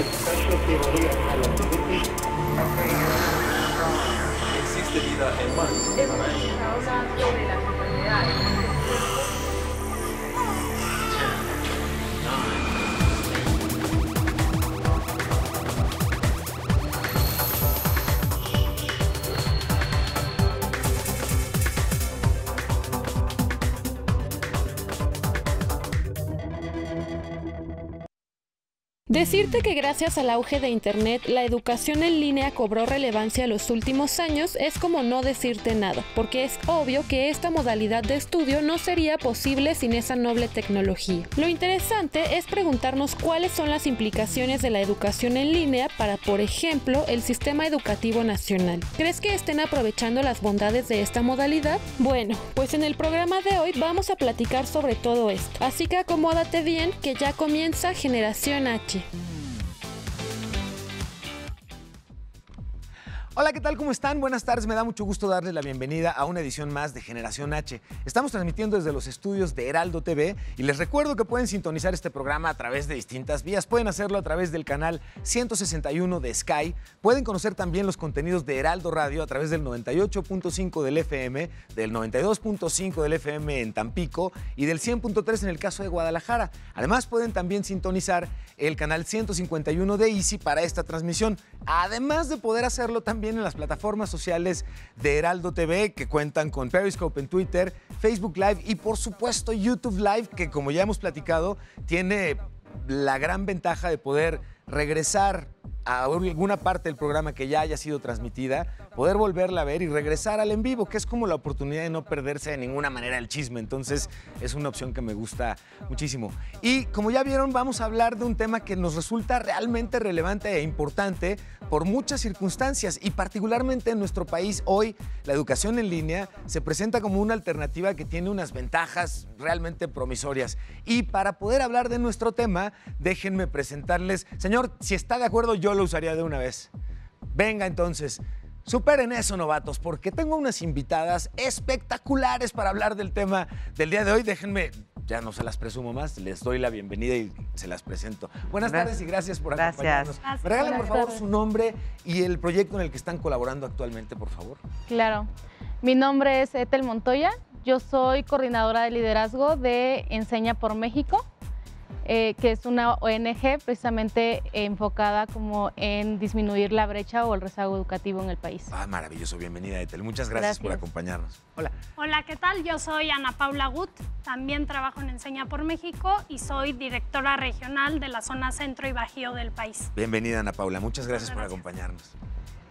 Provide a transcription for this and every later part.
¿Existe vida en Marte? Hemos estado hablando de las enfermedades del cuerpo. Decirte que gracias al auge de Internet, la educación en línea cobró relevancia en los últimos años es como no decirte nada, porque es obvio que esta modalidad de estudio no sería posible sin esa noble tecnología. Lo interesante es preguntarnos cuáles son las implicaciones de la educación en línea para, por ejemplo, el sistema educativo nacional. ¿Crees que estén aprovechando las bondades de esta modalidad? Bueno, pues en el programa de hoy vamos a platicar sobre todo esto, así que acomódate bien que ya comienza Generación H. Hola, ¿qué tal? ¿Cómo están? Buenas tardes, me da mucho gusto darles la bienvenida a una edición más de Generación H. Estamos transmitiendo desde los estudios de Heraldo TV y les recuerdo que pueden sintonizar este programa a través de distintas vías. Pueden hacerlo a través del canal 161 de Sky. Pueden conocer también los contenidos de Heraldo Radio a través del 98.5 del FM, del 92.5 del FM en Tampico y del 100.3 en el caso de Guadalajara. Además, pueden también sintonizar el canal 151 de Easy para esta transmisión, además de poder hacerlo también en las plataformas sociales de Heraldo TV, que cuentan con Periscope en Twitter, Facebook Live y por supuesto YouTube Live, que como ya hemos platicado, tiene la gran ventaja de poder regresar a alguna parte del programa que ya haya sido transmitida, poder volverla a ver y regresar al en vivo, que es como la oportunidad de no perderse de ninguna manera el chisme. Entonces es una opción que me gusta muchísimo. Y como ya vieron, vamos a hablar de un tema que nos resulta realmente relevante e importante por muchas circunstancias y particularmente en nuestro país hoy la educación en línea se presenta como una alternativa que tiene unas ventajas realmente promisorias. Y para poder hablar de nuestro tema, déjenme presentarles, señor, si está de acuerdo, yo lo usaría de una vez. Venga entonces, superen eso, novatos, porque tengo unas invitadas espectaculares para hablar del tema del día de hoy. Déjenme, ya no se las presumo más, les doy la bienvenida y se las presento. Buenas tardes y gracias por acompañarnos. Gracias. ¿Me regalan, por favor, su nombre y el proyecto en el que están colaborando actualmente, por favor? Claro. Mi nombre es Ethel Montoya. Yo soy coordinadora de liderazgo de Enseña por México, que es una ONG precisamente enfocada como en disminuir la brecha o el rezago educativo en el país. Ah, maravilloso. Bienvenida, Ethel. Muchas gracias por acompañarnos. Hola. Hola, ¿qué tal? Yo soy Ana Paula Gut, también trabajo en Enseña por México y soy directora regional de la zona centro y bajío del país. Bienvenida, Ana Paula. Muchas gracias por acompañarnos.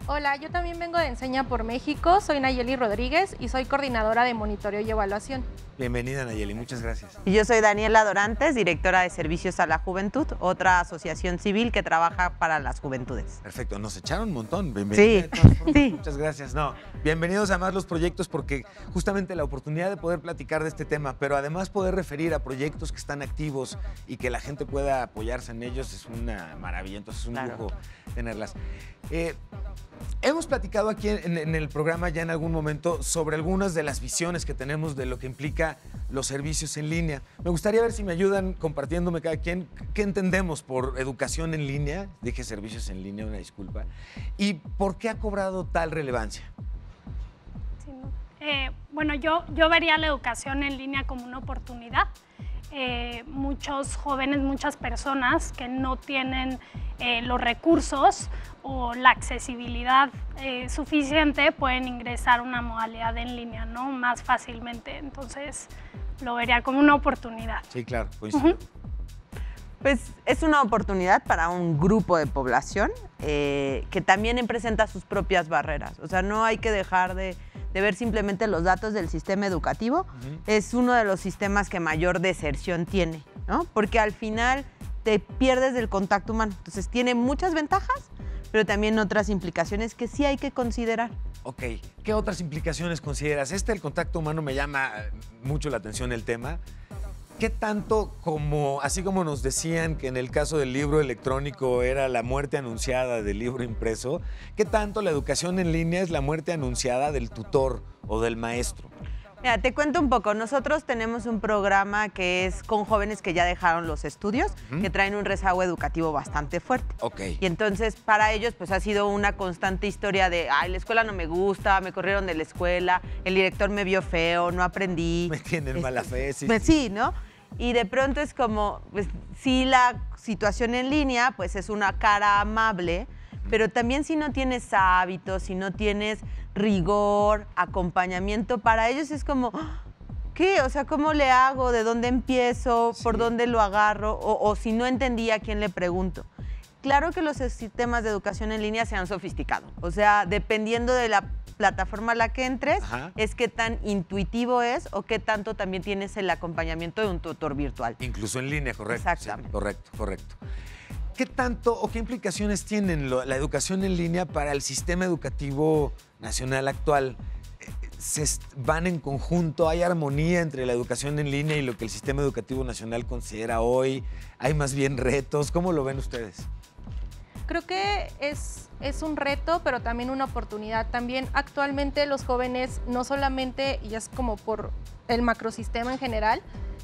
Hola, yo también vengo de Enseña por México, soy Nayeli Rodríguez y soy coordinadora de monitoreo y evaluación. Bienvenida, Nayeli, muchas gracias. Y yo soy Daniela Dorantes, directora de Servicios a la Juventud, otra asociación civil que trabaja para las juventudes. Perfecto, nos echaron un montón. Bienvenida. Sí, sí. Muchas gracias. No, bienvenidos a más los proyectos porque justamente la oportunidad de poder platicar de este tema, pero además poder referir a proyectos que están activos y que la gente pueda apoyarse en ellos es una maravilla, entonces es un lujo tenerlas. Hemos platicado aquí en el programa ya en algún momento sobre algunas de las visiones que tenemos de lo que implica los servicios en línea. Me gustaría ver si me ayudan compartiéndome cada quien qué entendemos por educación en línea, dije servicios en línea, una disculpa, y por qué ha cobrado tal relevancia. Sí, ¿no? Bueno, yo vería la educación en línea como una oportunidad. Muchos jóvenes, muchas personas que no tienen los recursos o la accesibilidad suficiente pueden ingresar a una modalidad en línea, ¿no? Más fácilmente. Entonces, lo vería como una oportunidad. Sí, claro, coincido. Pues es una oportunidad para un grupo de población que también presenta sus propias barreras. O sea, no hay que dejar de ver simplemente los datos del sistema educativo. Es uno de los sistemas que mayor deserción tiene, ¿no? Porque al final te pierdes del contacto humano. Entonces tiene muchas ventajas, pero también otras implicaciones que sí hay que considerar. Ok, ¿qué otras implicaciones consideras? El contacto humano me llama mucho la atención el tema. ¿Qué tanto así como nos decían que en el caso del libro electrónico era la muerte anunciada del libro impreso, qué tanto la educación en línea es la muerte anunciada del tutor o del maestro? Mira, te cuento un poco. Nosotros tenemos un programa que es con jóvenes que ya dejaron los estudios, que traen un rezago educativo bastante fuerte. Ok. Y entonces para ellos pues ha sido una constante historia de, ay, la escuela no me gusta, me corrieron de la escuela, el director me vio feo, no aprendí. Me tienen mala fe, sí. Pues sí, ¿no? Y de pronto es como, pues sí, la situación en línea pues es una cara amable, pero también si no tienes hábitos, si no tienes rigor, acompañamiento, para ellos es como, ¿qué? O sea, ¿cómo le hago? ¿De dónde empiezo? ¿Por dónde lo agarro? O si no entendía, ¿a quién le pregunto? Claro que los sistemas de educación en línea se han sofisticado. O sea, dependiendo de la plataforma a la que entres, es qué tan intuitivo es o qué tanto también tienes el acompañamiento de un tutor virtual. Incluso en línea, correcto. Exactamente. Sí, correcto, correcto. ¿Qué tanto o qué implicaciones tienen la educación en línea para el sistema educativo nacional actual? ¿Van en conjunto? ¿Hay armonía entre la educación en línea y lo que el sistema educativo nacional considera hoy? ¿Hay más bien retos? ¿Cómo lo ven ustedes? Creo que es un reto, pero también una oportunidad. También actualmente los jóvenes no solamente, y es como por el macrosistema en general,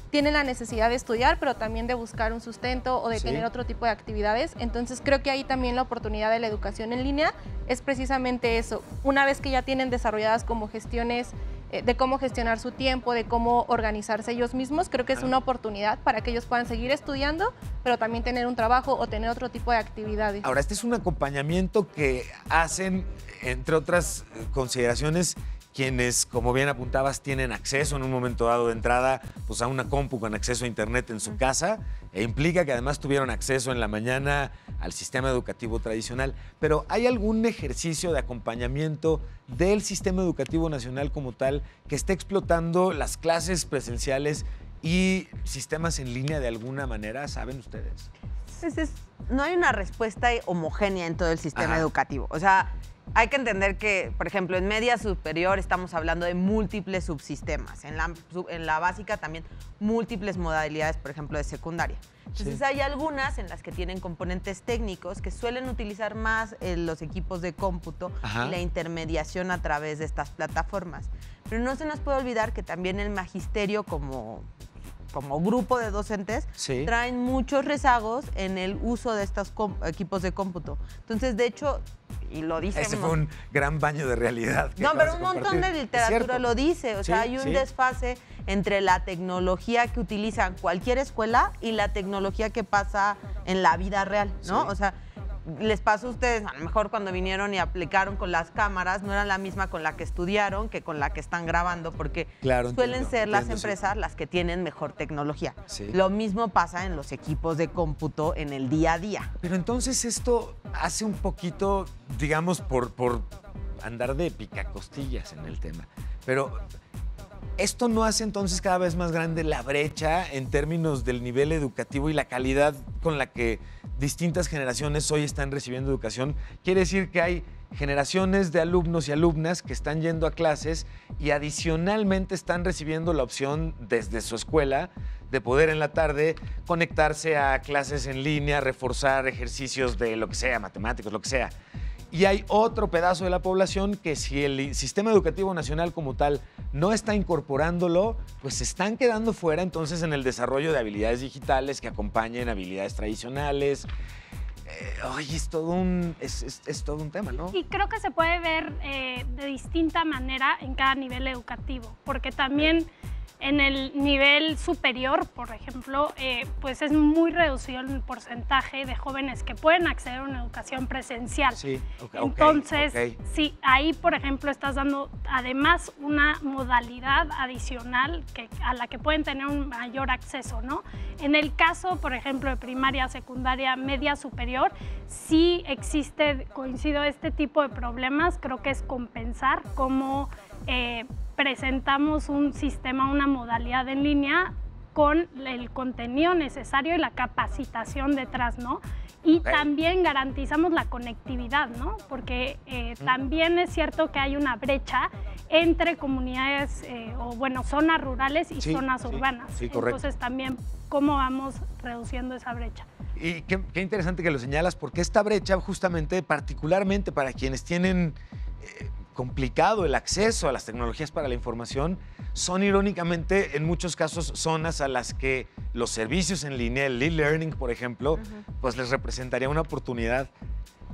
tienen la necesidad de estudiar, pero también de buscar un sustento o de tener otro tipo de actividades. Entonces creo que ahí también la oportunidad de la educación en línea es precisamente eso. Una vez que ya tienen desarrolladas como gestiones de cómo gestionar su tiempo, de cómo organizarse ellos mismos, creo que es una oportunidad para que ellos puedan seguir estudiando, pero también tener un trabajo o tener otro tipo de actividades. Ahora, este es un acompañamiento que hacen, entre otras consideraciones, quienes, como bien apuntabas, tienen acceso en un momento dado de entrada pues, a una compu con acceso a internet en su casa, e implica que además tuvieron acceso en la mañana al sistema educativo tradicional. Pero ¿hay algún ejercicio de acompañamiento del sistema educativo nacional como tal que esté explotando las clases presenciales y sistemas en línea de alguna manera? ¿Saben ustedes? Pues no hay una respuesta homogénea en todo el sistema educativo. O sea, hay que entender que, por ejemplo, en media superior estamos hablando de múltiples subsistemas. En la básica también múltiples modalidades, por ejemplo, de secundaria. Entonces hay algunas en las que tienen componentes técnicos que suelen utilizar más los equipos de cómputo y la intermediación a través de estas plataformas. Pero no se nos puede olvidar que también el magisterio como grupo de docentes traen muchos rezagos en el uso de estos equipos de cómputo. Entonces, de hecho, y lo dice... Ese fue un gran baño de realidad. No, pero un montón de literatura lo dice. O sea, hay un desfase entre la tecnología que utilizan cualquier escuela y la tecnología que pasa en la vida real, ¿no? O sea, les pasó a ustedes, a lo mejor cuando vinieron y aplicaron con las cámaras, no era la misma con la que estudiaron que con la que están grabando, porque suelen ser las empresas las que tienen mejor tecnología. Lo mismo pasa en los equipos de cómputo en el día a día. Pero entonces esto hace un poquito, digamos, por andar de picacostillas en el tema, pero ¿esto no hace entonces cada vez más grande la brecha en términos del nivel educativo y la calidad con la que distintas generaciones hoy están recibiendo educación? Quiere decir que hay generaciones de alumnos y alumnas que están yendo a clases y adicionalmente están recibiendo la opción desde su escuela de poder en la tarde conectarse a clases en línea, reforzar ejercicios de lo que sea, matemáticos, lo que sea. Y hay otro pedazo de la población que si el sistema educativo nacional como tal no está incorporándolo, pues se están quedando fuera entonces en el desarrollo de habilidades digitales que acompañen habilidades tradicionales. Es todo un tema, ¿no? Y creo que se puede ver de distinta manera en cada nivel educativo, porque también en el nivel superior, por ejemplo, pues es muy reducido el porcentaje de jóvenes que pueden acceder a una educación presencial. Entonces, sí, ahí, por ejemplo, estás dando además una modalidad adicional a la que pueden tener un mayor acceso, ¿no? En el caso, por ejemplo, de primaria, secundaria, media superior, sí existe, coincido, este tipo de problemas. Creo que es compensar cómo presentamos un sistema, una modalidad en línea con el contenido necesario y la capacitación detrás, ¿no? Y también garantizamos la conectividad, ¿no? Porque también es cierto que hay una brecha entre comunidades, zonas rurales y zonas urbanas. Entonces también, ¿cómo vamos reduciendo esa brecha? Y qué interesante que lo señalas, porque esta brecha justamente, particularmente para quienes tienen complicado el acceso a las tecnologías para la información, son irónicamente en muchos casos zonas a las que los servicios en línea, el e-learning, por ejemplo, pues les representaría una oportunidad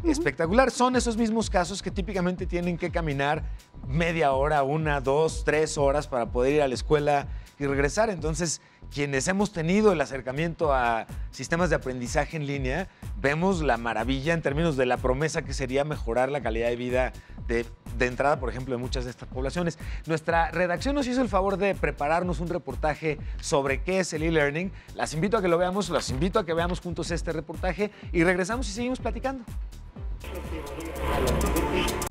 espectacular. Son esos mismos casos que típicamente tienen que caminar media hora, 1, 2, 3 horas para poder ir a la escuela y regresar. Entonces, quienes hemos tenido el acercamiento a sistemas de aprendizaje en línea, vemos la maravilla en términos de la promesa que sería mejorar la calidad de vida de entrada, por ejemplo, de muchas de estas poblaciones. Nuestra redacción nos hizo el favor de prepararnos un reportaje sobre qué es el e-learning. Las invito a que lo veamos, los invito a que veamos juntos este reportaje y regresamos y seguimos platicando.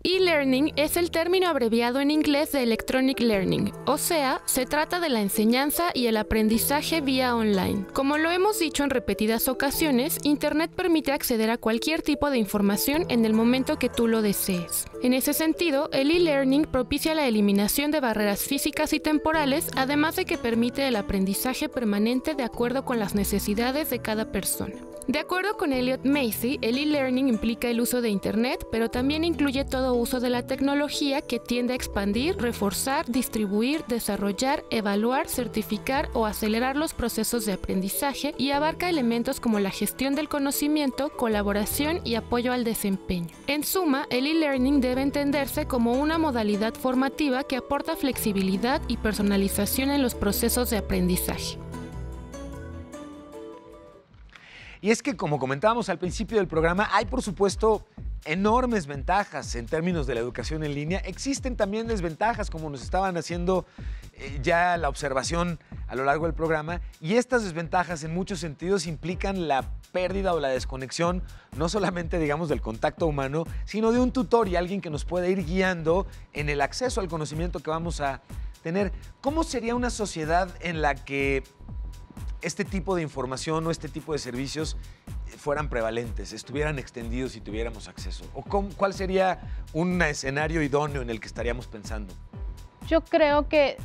E-learning es el término abreviado en inglés de Electronic Learning, o sea, se trata de la enseñanza y el aprendizaje vía online. Como lo hemos dicho en repetidas ocasiones, Internet permite acceder a cualquier tipo de información en el momento que tú lo desees. En ese sentido, el e-learning propicia la eliminación de barreras físicas y temporales, además de que permite el aprendizaje permanente de acuerdo con las necesidades de cada persona. De acuerdo con Elliot Macy, el e-learning implica el uso de Internet, pero también incluye todo uso de la tecnología que tiende a expandir, reforzar, distribuir, desarrollar, evaluar, certificar o acelerar los procesos de aprendizaje y abarca elementos como la gestión del conocimiento, colaboración y apoyo al desempeño. En suma, el e-learning debe entenderse como una modalidad formativa que aporta flexibilidad y personalización en los procesos de aprendizaje. Y es que, como comentábamos al principio del programa, hay, por supuesto, enormes ventajas en términos de la educación en línea. Existen también desventajas, como nos estaban haciendo ya la observación a lo largo del programa. Y estas desventajas, en muchos sentidos, implican la pérdida o la desconexión, no solamente, digamos, del contacto humano, sino de un tutor y alguien que nos pueda ir guiando en el acceso al conocimiento que vamos a tener. ¿Cómo sería una sociedad en la que este tipo de información o este tipo de servicios fueran prevalentes, estuvieran extendidos y tuviéramos acceso? ¿O cuál sería un escenario idóneo en el que estaríamos pensando? Yo creo que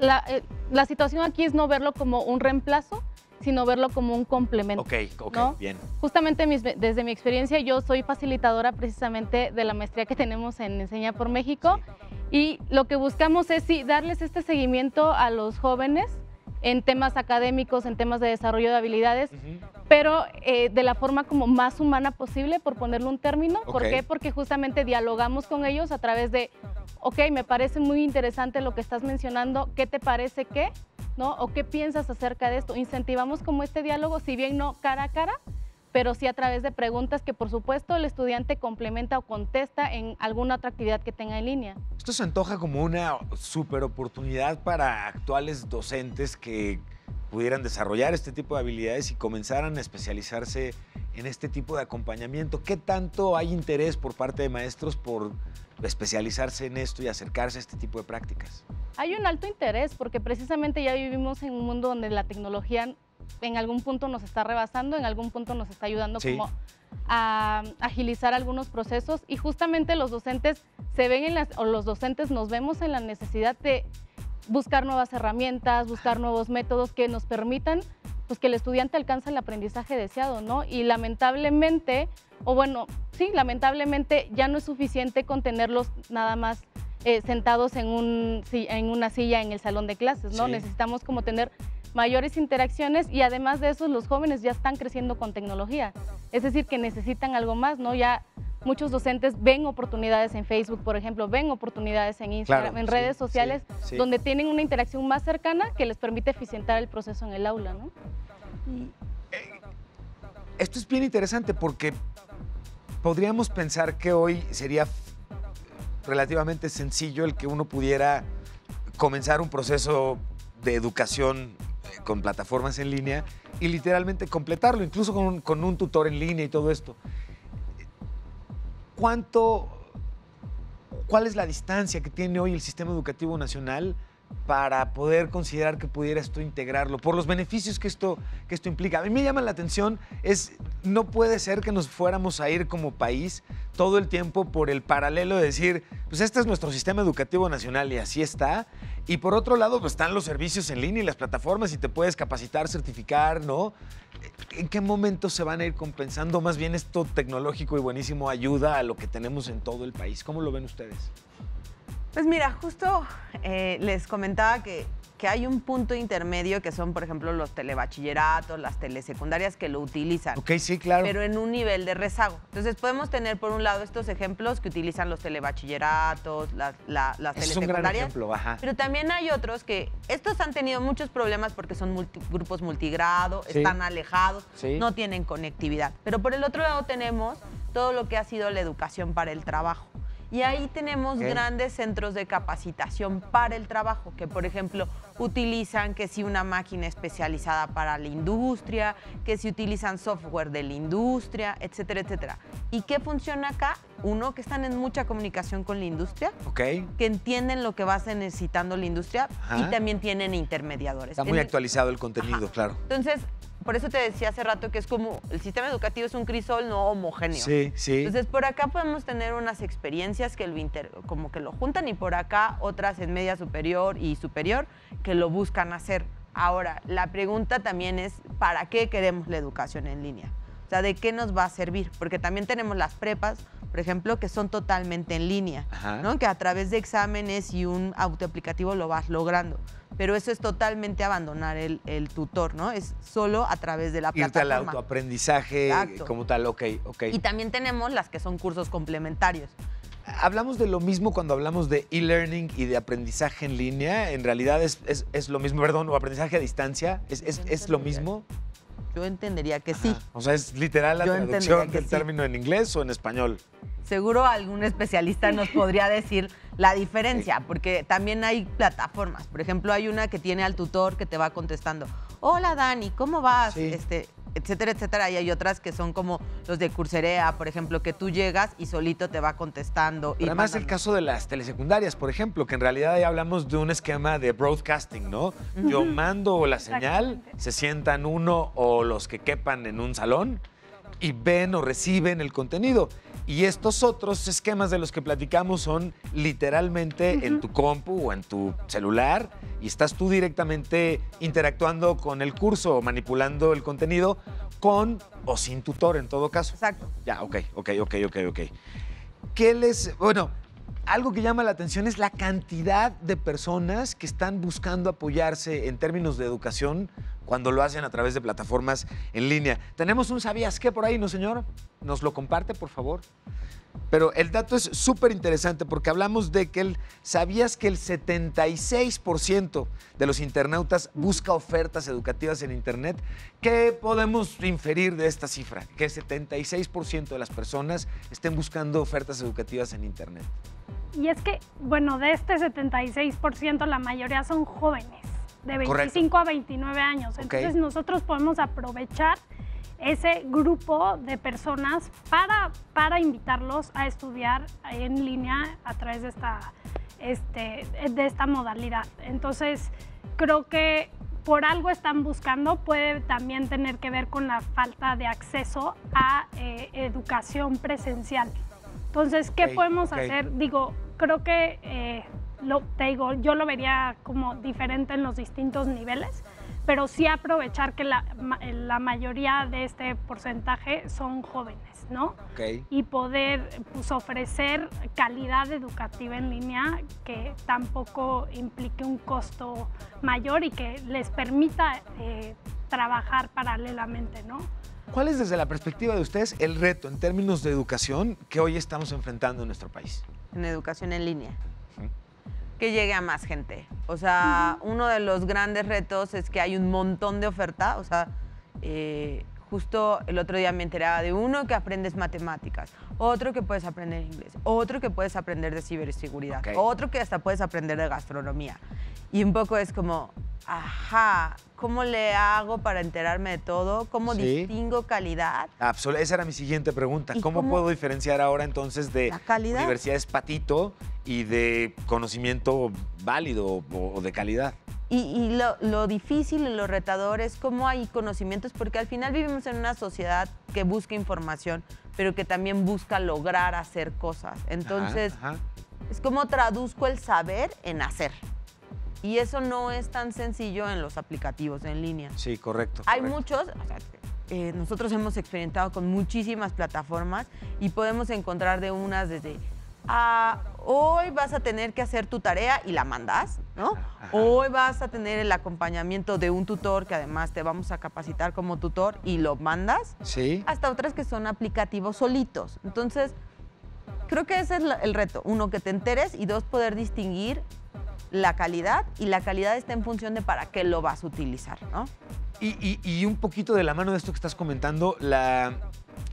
la situación aquí es no verlo como un reemplazo, sino verlo como un complemento. Ok, ¿no? Bien. Justamente desde mi experiencia, yo soy facilitadora precisamente de la maestría que tenemos en Enseña por México, y lo que buscamos es darles este seguimiento a los jóvenes en temas académicos, en temas de desarrollo de habilidades, pero de la forma como más humana posible, por ponerle un término. ¿Por qué? Porque justamente dialogamos con ellos a través de, me parece muy interesante lo que estás mencionando, ¿qué te parece qué? ¿No? ¿O qué piensas acerca de esto? Incentivamos como este diálogo, si bien no cara a cara, pero sí a través de preguntas que, por supuesto, el estudiante complementa o contesta en alguna otra actividad que tenga en línea. Esto se antoja como una súper oportunidad para actuales docentes que pudieran desarrollar este tipo de habilidades y comenzaran a especializarse en este tipo de acompañamiento. ¿Qué tanto hay interés por parte de maestros por especializarse en esto y acercarse a este tipo de prácticas? Hay un alto interés porque precisamente ya vivimos en un mundo donde la tecnología en algún punto nos está rebasando, en algún punto nos está ayudando como a agilizar algunos procesos, y justamente los docentes los docentes nos vemos en la necesidad de buscar nuevas herramientas, buscar nuevos métodos que nos permitan pues que el estudiante alcance el aprendizaje deseado, ¿no? Y lamentablemente, lamentablemente ya no es suficiente con tenerlos nada más sentados en una silla en el salón de clases, ¿no? Necesitamos como tener mayores interacciones, y además de eso los jóvenes ya están creciendo con tecnología, es decir, que necesitan algo más, ¿no? Ya muchos docentes ven oportunidades en Facebook, por ejemplo, ven oportunidades en Instagram, en redes sociales, donde tienen una interacción más cercana que les permite eficientar el proceso en el aula, ¿no? Esto es bien interesante porque podríamos pensar que hoy sería relativamente sencillo el que uno pudiera comenzar un proceso de educación con plataformas en línea y literalmente completarlo, incluso con un tutor en línea y todo esto. ¿Cuál es la distancia que tiene hoy el sistema educativo nacional para poder considerar que pudiera esto integrarlo, por los beneficios que esto implica? A mí me llama la atención, no puede ser que nos fuéramos a ir como país todo el tiempo por el paralelo de decir, pues este es nuestro sistema educativo nacional y así está, y por otro lado pues están los servicios en línea y las plataformas y te puedes capacitar, certificar, ¿no? ¿En qué momento se van a ir compensando? Más bien esto tecnológico y buenísimo ayuda a lo que tenemos en todo el país. ¿Cómo lo ven ustedes? Pues mira, justo les comentaba que hay un punto intermedio que son, por ejemplo, los telebachilleratos, las telesecundarias que lo utilizan. Ok, sí, claro. Pero en un nivel de rezago. Entonces podemos tener, por un lado, estos ejemplos que utilizan los telebachilleratos, las Es un gran telesecundarias. ejemplo, ajá. Pero también hay otros que estos han tenido muchos problemas porque son grupos multigrado, Sí. están alejados, Sí. no tienen conectividad. Pero por el otro lado tenemos todo lo que ha sido la educación para el trabajo. Y ahí tenemos Ok. grandes centros de capacitación para el trabajo, que por ejemplo utilizan que si una máquina especializada para la industria, que si utilizan software de la industria, etcétera, etcétera. ¿Y qué funciona acá? Uno, que están en mucha comunicación con la industria, Ok. que entienden lo que va a estar necesitando la industria Ajá. y también tienen intermediadores. Está muy En- actualizado el contenido, Ajá. claro. Entonces, por eso te decía hace rato que es como el sistema educativo es un crisol no homogéneo. Sí, sí. Entonces, por acá podemos tener unas experiencias que como que lo juntan y por acá otras en media superior y superior que lo buscan hacer. Ahora, la pregunta también es, ¿para qué queremos la educación en línea? O sea, ¿de qué nos va a servir? Porque también tenemos las prepas, por ejemplo, que son totalmente en línea, Ajá. ¿no? Que a través de exámenes y un autoaplicativo lo vas logrando. Pero eso es totalmente abandonar el tutor, ¿no? Es solo a través de la Irte al plataforma. autoaprendizaje Exacto. como tal, ok. Y también tenemos las que son cursos complementarios. Hablamos de lo mismo cuando hablamos de e-learning y de aprendizaje en línea. En realidad es lo mismo, perdón, o aprendizaje a distancia. ¿Es lo mismo? Yo entendería que sí. Ajá. O sea, ¿es literal la Yo traducción entendería que del sí. término en inglés o en español? Seguro algún especialista nos podría decir la diferencia, porque también hay plataformas. Por ejemplo, hay una que tiene al tutor que te va contestando, hola Dani, ¿cómo vas? Sí. Etcétera, etcétera. Y hay otras que son como los de Coursera, por ejemplo, que tú llegas y solito te va contestando. Pero además el caso de las telesecundarias, por ejemplo, que en realidad ahí hablamos de un esquema de broadcasting, ¿no? Yo mando la señal, Exactamente. se sientan uno o los que quepan en un salón y ven o reciben el contenido. Y estos otros esquemas de los que platicamos son literalmente en tu compu o en tu celular y estás tú directamente interactuando con el curso o manipulando el contenido con o sin tutor en todo caso. Exacto. Ya, ok. ¿Qué les...? Bueno, algo que llama la atención es la cantidad de personas que están buscando apoyarse en términos de educación cuando lo hacen a través de plataformas en línea. Tenemos un ¿sabías qué por ahí, no, señor? ¿Nos lo comparte, por favor? Pero el dato es súper interesante porque hablamos de que ¿sabías que el 76% de los internautas busca ofertas educativas en Internet? ¿Qué podemos inferir de esta cifra? Que el 76% de las personas estén buscando ofertas educativas en Internet. Y es que, bueno, de este 76%, la mayoría son jóvenes, de 25 a 29 años. Ok. Entonces, nosotros podemos aprovechar ese grupo de personas para invitarlos a estudiar en línea a través de esta modalidad. Entonces, creo que por algo están buscando, puede también tener que ver con la falta de acceso a educación presencial. Entonces, ¿qué Ok, podemos ok. hacer? Digo, creo que, yo lo vería como diferente en los distintos niveles, pero sí aprovechar que la mayoría de este porcentaje son jóvenes, ¿no? Ok. Y poder pues, ofrecer calidad educativa en línea que tampoco implique un costo mayor y que les permita trabajar paralelamente, ¿no? ¿Cuál es desde la perspectiva de ustedes el reto en términos de educación que hoy estamos enfrentando en nuestro país? En educación en línea. Ujú. Que llegue a más gente. O sea, uno de los grandes retos es que hay un montón de oferta. O sea, justo el otro día me enteraba de uno que aprendes matemáticas, otro que puedes aprender inglés, otro que puedes aprender de ciberseguridad, Ok. otro que hasta puedes aprender de gastronomía. Y un poco es como, ajá, ¿cómo le hago para enterarme de todo? ¿Cómo Sí. distingo calidad? Esa era mi siguiente pregunta. ¿Y ¿Cómo cómo- puedo diferenciar ahora entonces de La calidad. universidades patito y de conocimiento válido o de calidad? Y lo difícil y lo retador es cómo hay conocimientos, porque al final vivimos en una sociedad que busca información, pero que también busca lograr hacer cosas. Entonces, Ajá. es como traduzco el saber en hacer. Y eso no es tan sencillo en los aplicativos en línea. Sí, correcto. Hay correcto. muchos, o sea, nosotros hemos experimentado con muchísimas plataformas y podemos encontrar de unas desde hoy vas a tener que hacer tu tarea y la mandas, ¿no? Ajá. Hoy vas a tener el acompañamiento de un tutor que además te vamos a capacitar como tutor y lo mandas. Sí. Hasta otras que son aplicativos solitos. Entonces, creo que ese es el reto. Uno, que te enteres, y dos, poder distinguir la calidad, y la calidad está en función de para qué lo vas a utilizar, ¿no? Y un poquito de la mano de esto que estás comentando,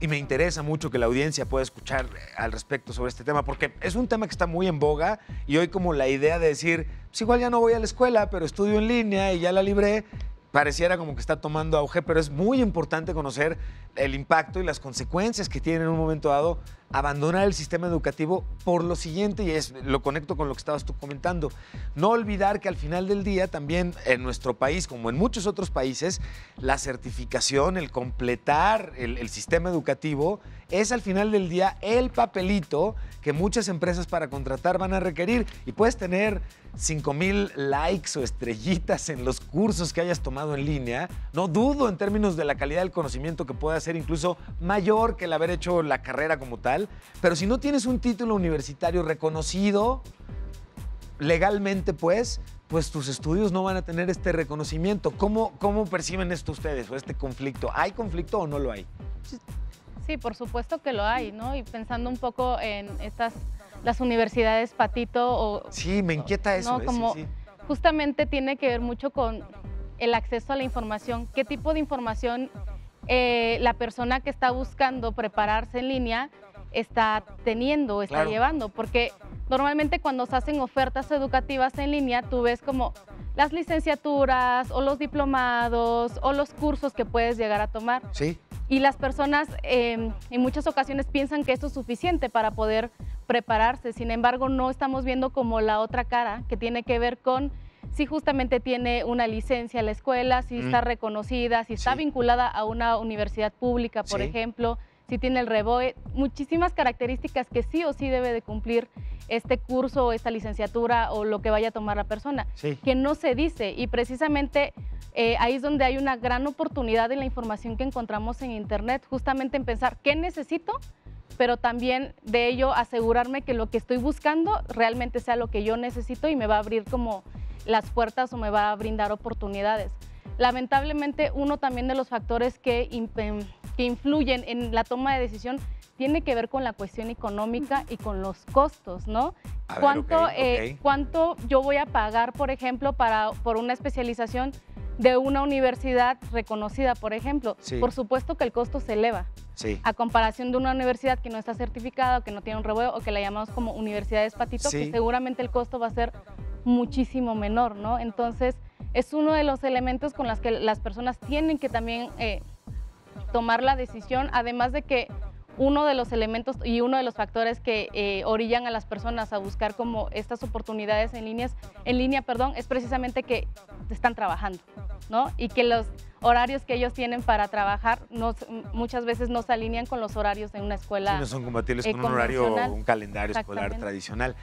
y me interesa mucho que la audiencia pueda escuchar al respecto sobre este tema, porque es un tema que está muy en boga, y hoy como la idea de decir, pues igual ya no voy a la escuela, pero estudio en línea y ya la libré, pareciera como que está tomando auge, pero es muy importante conocer el impacto y las consecuencias que tiene en un momento dado abandonar el sistema educativo por lo siguiente, y lo conecto con lo que estabas tú comentando. No olvidar que al final del día también en nuestro país, como en muchos otros países, la certificación, el completar el sistema educativo es al final del día el papelito que muchas empresas para contratar van a requerir, y puedes tener 5,000 likes o estrellitas en los cursos que hayas tomado en línea. No dudo en términos de la calidad del conocimiento que pueda ser incluso mayor que el haber hecho la carrera como tal, pero si no tienes un título universitario reconocido legalmente, pues tus estudios no van a tener este reconocimiento. ¿Cómo perciben esto ustedes, o este conflicto? ¿Hay conflicto o no lo hay? Sí, por supuesto que lo hay, ¿no? Y pensando un poco en las universidades patito Sí, me inquieta eso. ¿no? Como sí. justamente tiene que ver mucho con el acceso a la información. ¿Qué tipo de información la persona que está buscando prepararse en línea está teniendo, está Claro. llevando? Porque normalmente cuando se hacen ofertas educativas en línea, tú ves como las licenciaturas o los diplomados o los cursos que puedes llegar a tomar. Sí. Y las personas en muchas ocasiones piensan que eso es suficiente para poder prepararse. Sin embargo, no estamos viendo como la otra cara, que tiene que ver con si justamente tiene una licencia la escuela, si está reconocida, si está Sí. vinculada a una universidad pública, por Sí. ejemplo, si tiene el REBOE, muchísimas características que sí o sí debe de cumplir este curso o esta licenciatura o lo que vaya a tomar la persona, Sí. que no se dice, y precisamente ahí es donde hay una gran oportunidad en la información que encontramos en Internet, justamente en pensar qué necesito, pero también de ello asegurarme que lo que estoy buscando realmente sea lo que yo necesito y me va a abrir como las puertas o me va a brindar oportunidades. Lamentablemente, uno también de los factores que influyen en la toma de decisión tiene que ver con la cuestión económica y con los costos, ¿no? A ver, ¿Cuánto, ok. ¿Cuánto yo voy a pagar, por ejemplo, por una especialización de una universidad reconocida, por ejemplo? Sí. Por supuesto que el costo se eleva Sí. a comparación de una universidad que no está certificada o que no tiene un REBOE o que la llamamos como universidades patito, Sí. que seguramente el costo va a ser muchísimo menor, ¿no? Entonces, es uno de los elementos con los que las personas tienen que también tomar la decisión, además de que uno de los elementos y uno de los factores que orillan a las personas a buscar como estas oportunidades en línea, es precisamente que están trabajando, ¿no? Y que los horarios que ellos tienen para trabajar muchas veces no se alinean con los horarios de una escuela. Sí, no son compatibles con un horario, convencional. un calendario escolar Exactamente. tradicional.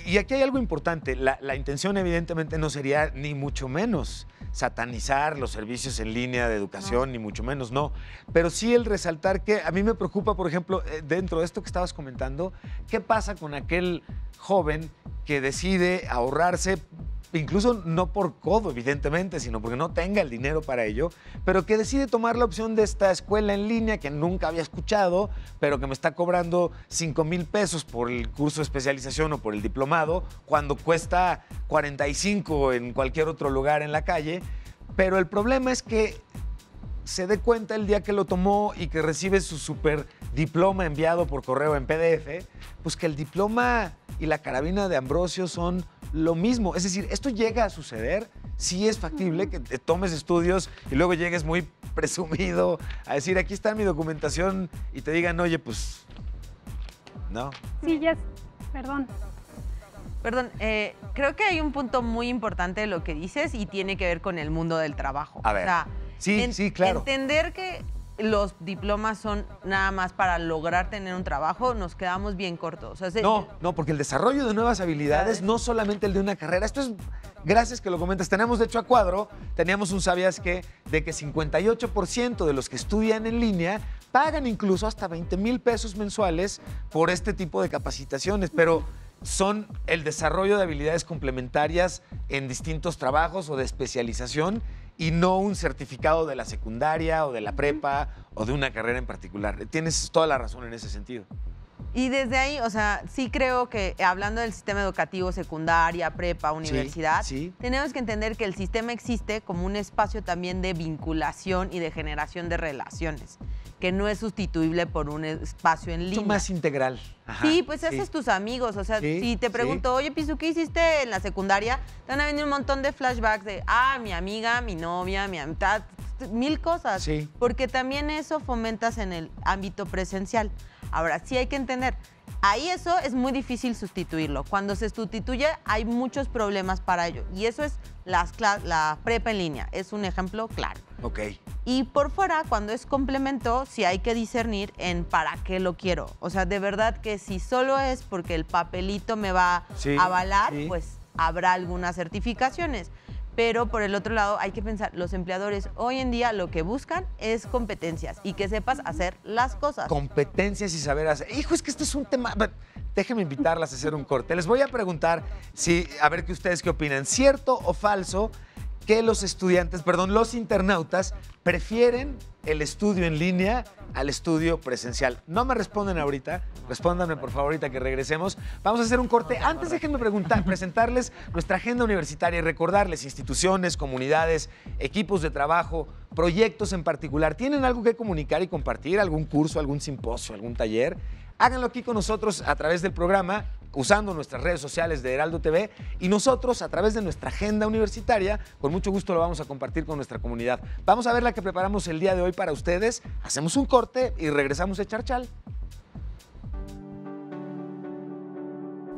Y aquí hay algo importante. La intención evidentemente no sería ni mucho menos satanizar los servicios en línea de educación, ni mucho menos, no. Pero sí el resaltar que a mí me preocupa, por ejemplo, dentro de esto que estabas comentando, ¿qué pasa con aquel joven que decide ahorrarse, incluso no por codo, evidentemente, sino porque no tenga el dinero para ello, pero que decide tomar la opción de esta escuela en línea que nunca había escuchado, pero que me está cobrando 5,000 pesos por el curso de especialización o por el diplomado, cuando cuesta 45 en cualquier otro lugar en la calle? Pero el problema es que se dé cuenta el día que lo tomó y que recibe su super diploma enviado por correo en PDF, pues que el diploma y la carabina de Ambrosio son lo mismo. Es decir, esto llega a suceder. Sí es factible que te tomes estudios y luego llegues muy presumido a decir, aquí está mi documentación, y te digan, oye, pues, no. Sí, perdón. Perdón, creo que hay un punto muy importante de lo que dices y tiene que ver con el mundo del trabajo. A ver, sí, claro. Entender que los diplomas son nada más para lograr tener un trabajo, nos quedamos bien cortos. O sea, No, porque el desarrollo de nuevas habilidades, no solamente el de una carrera, esto es gracias que lo comentas. Tenemos, de hecho, a cuadro, teníamos un ¿sabías qué? De que 58% de los que estudian en línea pagan incluso hasta 20,000 pesos mensuales por este tipo de capacitaciones, pero son el desarrollo de habilidades complementarias en distintos trabajos o de especialización y no un certificado de la secundaria o de la prepa o de una carrera en particular. Tienes toda la razón en ese sentido. Y desde ahí, o sea, sí creo que hablando del sistema educativo, secundaria, prepa, universidad, sí. Tenemos que entender que el sistema existe como un espacio también de vinculación y de generación de relaciones, que no es sustituible por un espacio en línea. Mucho más integral. Ajá, sí, pues haces tus amigos, o sea, Sí, si te pregunto, oye, Pisu, ¿qué hiciste en la secundaria? Te van a venir un montón de flashbacks de, mi amiga, mi novia, mi amistad, mil cosas. Sí. Porque también eso fomentas en el ámbito presencial. Ahora, sí hay que entender, ahí eso es muy difícil sustituirlo. Cuando se sustituye hay muchos problemas para ello. Y eso es la prepa en línea, es un ejemplo claro. Ok. Y por fuera, cuando es complemento, sí hay que discernir en para qué lo quiero. O sea, de verdad que si solo es porque el papelito me va a avalar, pues habrá algunas certificaciones. Pero por el otro lado hay que pensar, los empleadores hoy en día lo que buscan es competencias y que sepas hacer las cosas. Competencias y saber hacer. Hijo, es que este es un tema... Déjenme invitarlas a hacer un corte. Les voy a preguntar a ver qué ustedes qué opinan. ¿Cierto o falso que los internautas prefieren el estudio en línea al estudio presencial? No me responden ahorita, respóndanme por favor ahorita que regresemos. Vamos a hacer un corte. Antes déjenme presentarles nuestra agenda universitaria y recordarles instituciones, comunidades, equipos de trabajo, proyectos en particular. ¿Tienen algo que comunicar y compartir? ¿Algún curso, algún simposio, algún taller? Háganlo aquí con nosotros a través del programa, usando nuestras redes sociales de Heraldo TV, y nosotros a través de nuestra agenda universitaria, con mucho gusto lo vamos a compartir con nuestra comunidad. Vamos a ver la que preparamos el día de hoy para ustedes, hacemos un corte y regresamos a Charchal.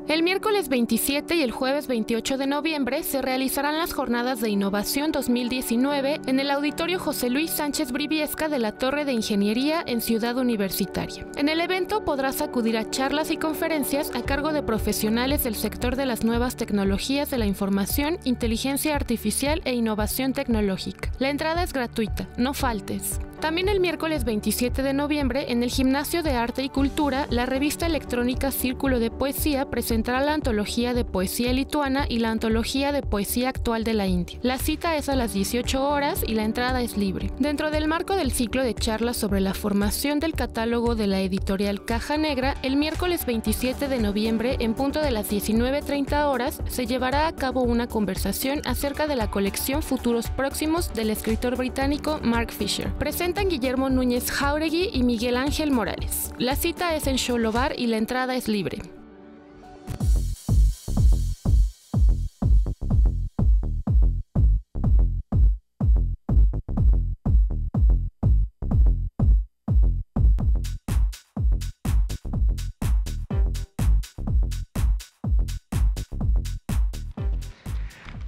El miércoles 27 y el jueves 28 de noviembre se realizarán las Jornadas de Innovación 2019 en el Auditorio José Luis Sánchez Briviesca de la Torre de Ingeniería en Ciudad Universitaria. En el evento podrás acudir a charlas y conferencias a cargo de profesionales del sector de las nuevas tecnologías de la información, inteligencia artificial e innovación tecnológica. La entrada es gratuita, no faltes. También el miércoles 27 de noviembre, en el Gimnasio de Arte y Cultura, la revista electrónica Círculo de Poesía presentará la antología de poesía lituana y la antología de poesía actual de la India. La cita es a las 18 horas y la entrada es libre. Dentro del marco del ciclo de charlas sobre la formación del catálogo de la editorial Caja Negra, el miércoles 27 de noviembre, en punto de las 19:30 horas, se llevará a cabo una conversación acerca de la colección Futuros Próximos del escritor británico Mark Fisher. Presentan Guillermo Núñez Jáuregui y Miguel Ángel Morales. La cita es en Xolo Bar y la entrada es libre.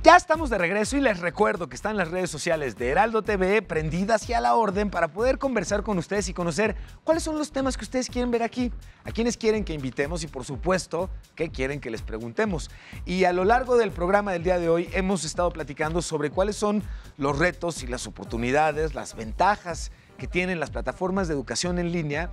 Ya estamos de regreso y les recuerdo que están las redes sociales de Heraldo TV prendidas y a la orden para poder conversar con ustedes y conocer cuáles son los temas que ustedes quieren ver aquí, a quienes quieren que invitemos y por supuesto qué quieren que les preguntemos. Y a lo largo del programa del día de hoy hemos estado platicando sobre cuáles son los retos y las oportunidades, las ventajas que tienen las plataformas de educación en línea,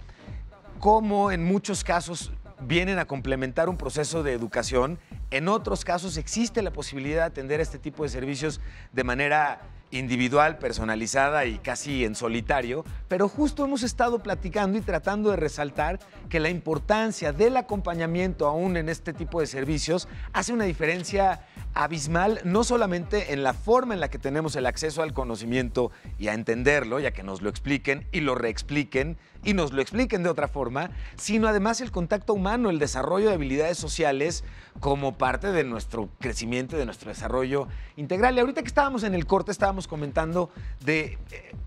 cómo en muchos casos vienen a complementar un proceso de educación. En otros casos existe la posibilidad de atender este tipo de servicios de manera individual, personalizada y casi en solitario, pero justo hemos estado platicando y tratando de resaltar que la importancia del acompañamiento aún en este tipo de servicios hace una diferencia abismal, no solamente en la forma en la que tenemos el acceso al conocimiento y a entenderlo, ya que nos lo expliquen y lo reexpliquen y nos lo expliquen de otra forma, sino además el contacto humano, el desarrollo de habilidades sociales como parte de nuestro crecimiento y de nuestro desarrollo integral. Y ahorita que estábamos en el corte estábamos comentando de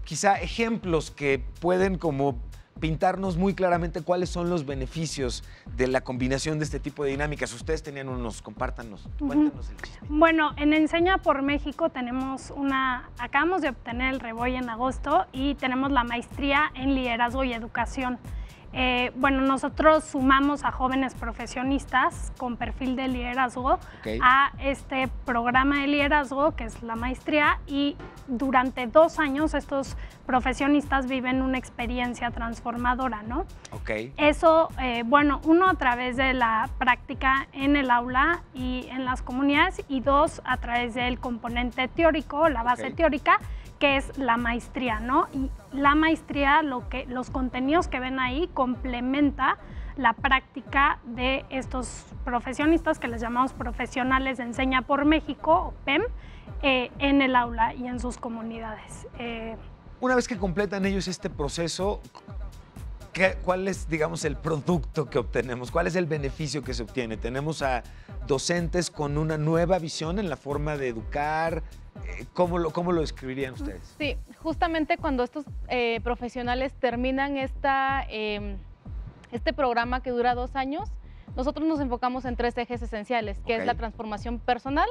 quizá ejemplos que pueden como pintarnos muy claramente cuáles son los beneficios de la combinación de este tipo de dinámicas. Ustedes tenían unos, compártanos, cuéntenos el chisme. Bueno, en Enseña por México acabamos de obtener el REBOY en agosto y tenemos la maestría en liderazgo y educación. Bueno, nosotros sumamos a jóvenes profesionistas con perfil de liderazgo a este programa de liderazgo que es la maestría, y durante 2 años estos profesionistas viven una experiencia transformadora, ¿no? Eso, bueno, uno a través de la práctica en el aula y en las comunidades, y 2 a través del componente teórico, la base teórica, que es la maestría, ¿no? Y la maestría, los contenidos que ven ahí complementa la práctica de estos profesionistas que les llamamos profesionales de Enseña por México, o PEM, en el aula y en sus comunidades. Una vez que completan ellos este proceso, ¿cuál es, digamos, el producto que obtenemos? ¿Cuál es el beneficio que se obtiene? ¿Tenemos a docentes con una nueva visión en la forma de educar? ¿Cómo lo describirían ustedes? Sí, justamente cuando estos profesionales terminan este programa que dura 2 años, nosotros nos enfocamos en 3 ejes esenciales, que es la transformación personal,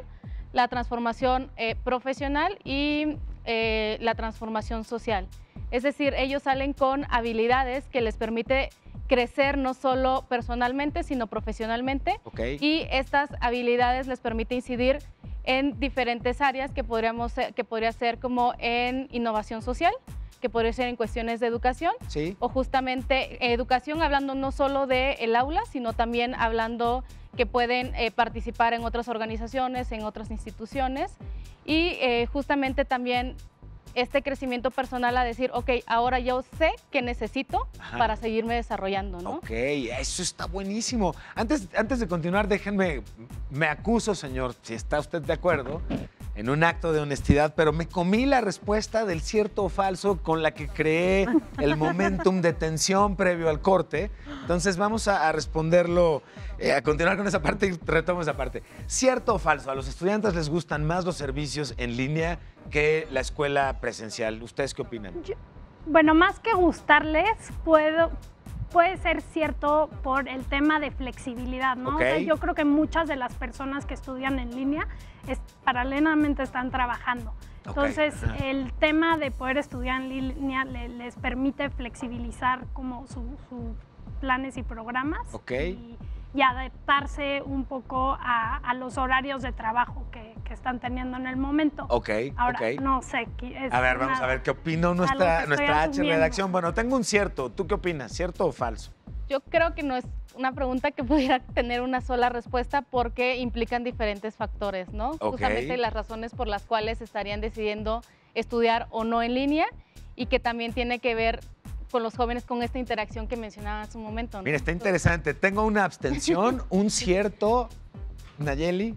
la transformación profesional y la transformación social. Es decir, ellos salen con habilidades que les permite crecer no solo personalmente, sino profesionalmente. Y estas habilidades les permite incidir en diferentes áreas que podría ser como en innovación social, que podría ser en cuestiones de educación, o justamente educación hablando no solo del aula, sino también hablando que pueden participar en otras organizaciones, en otras instituciones, y justamente también este crecimiento personal a decir, ok, ahora yo sé qué necesito para seguirme desarrollando, ¿no? Ok, eso está buenísimo. Antes de continuar, déjenme, me acuso, señor, si está usted de acuerdo, en un acto de honestidad, pero me comí la respuesta del cierto o falso con la que creé el momentum de tensión previo al corte. Entonces vamos a responderlo, a continuar con esa parte y retomo esa parte. ¿Cierto o falso? ¿A los estudiantes les gustan más los servicios en línea que la escuela presencial? ¿Ustedes qué opinan? Bueno, más que gustarles, puede ser cierto por el tema de flexibilidad, ¿no? O sea, yo creo que muchas de las personas que estudian en línea paralelamente están trabajando. Entonces, el tema de poder estudiar en línea les permite flexibilizar como sus planes y programas y adaptarse un poco a los horarios de trabajo que están teniendo en el momento. Ahora, no sé. A ver, vamos a ver qué opina nuestra H-redacción. Bueno, tengo un cierto. ¿Tú qué opinas? ¿Cierto o falso? Yo creo que no es una pregunta que pudiera tener una sola respuesta porque implican diferentes factores, ¿no? Justamente las razones por las cuales estarían decidiendo estudiar o no en línea, y que también tiene que ver con los jóvenes, con esta interacción que mencionaba hace un momento, ¿no? Mira, está interesante. Tengo una abstención, un cierto. Nayeli.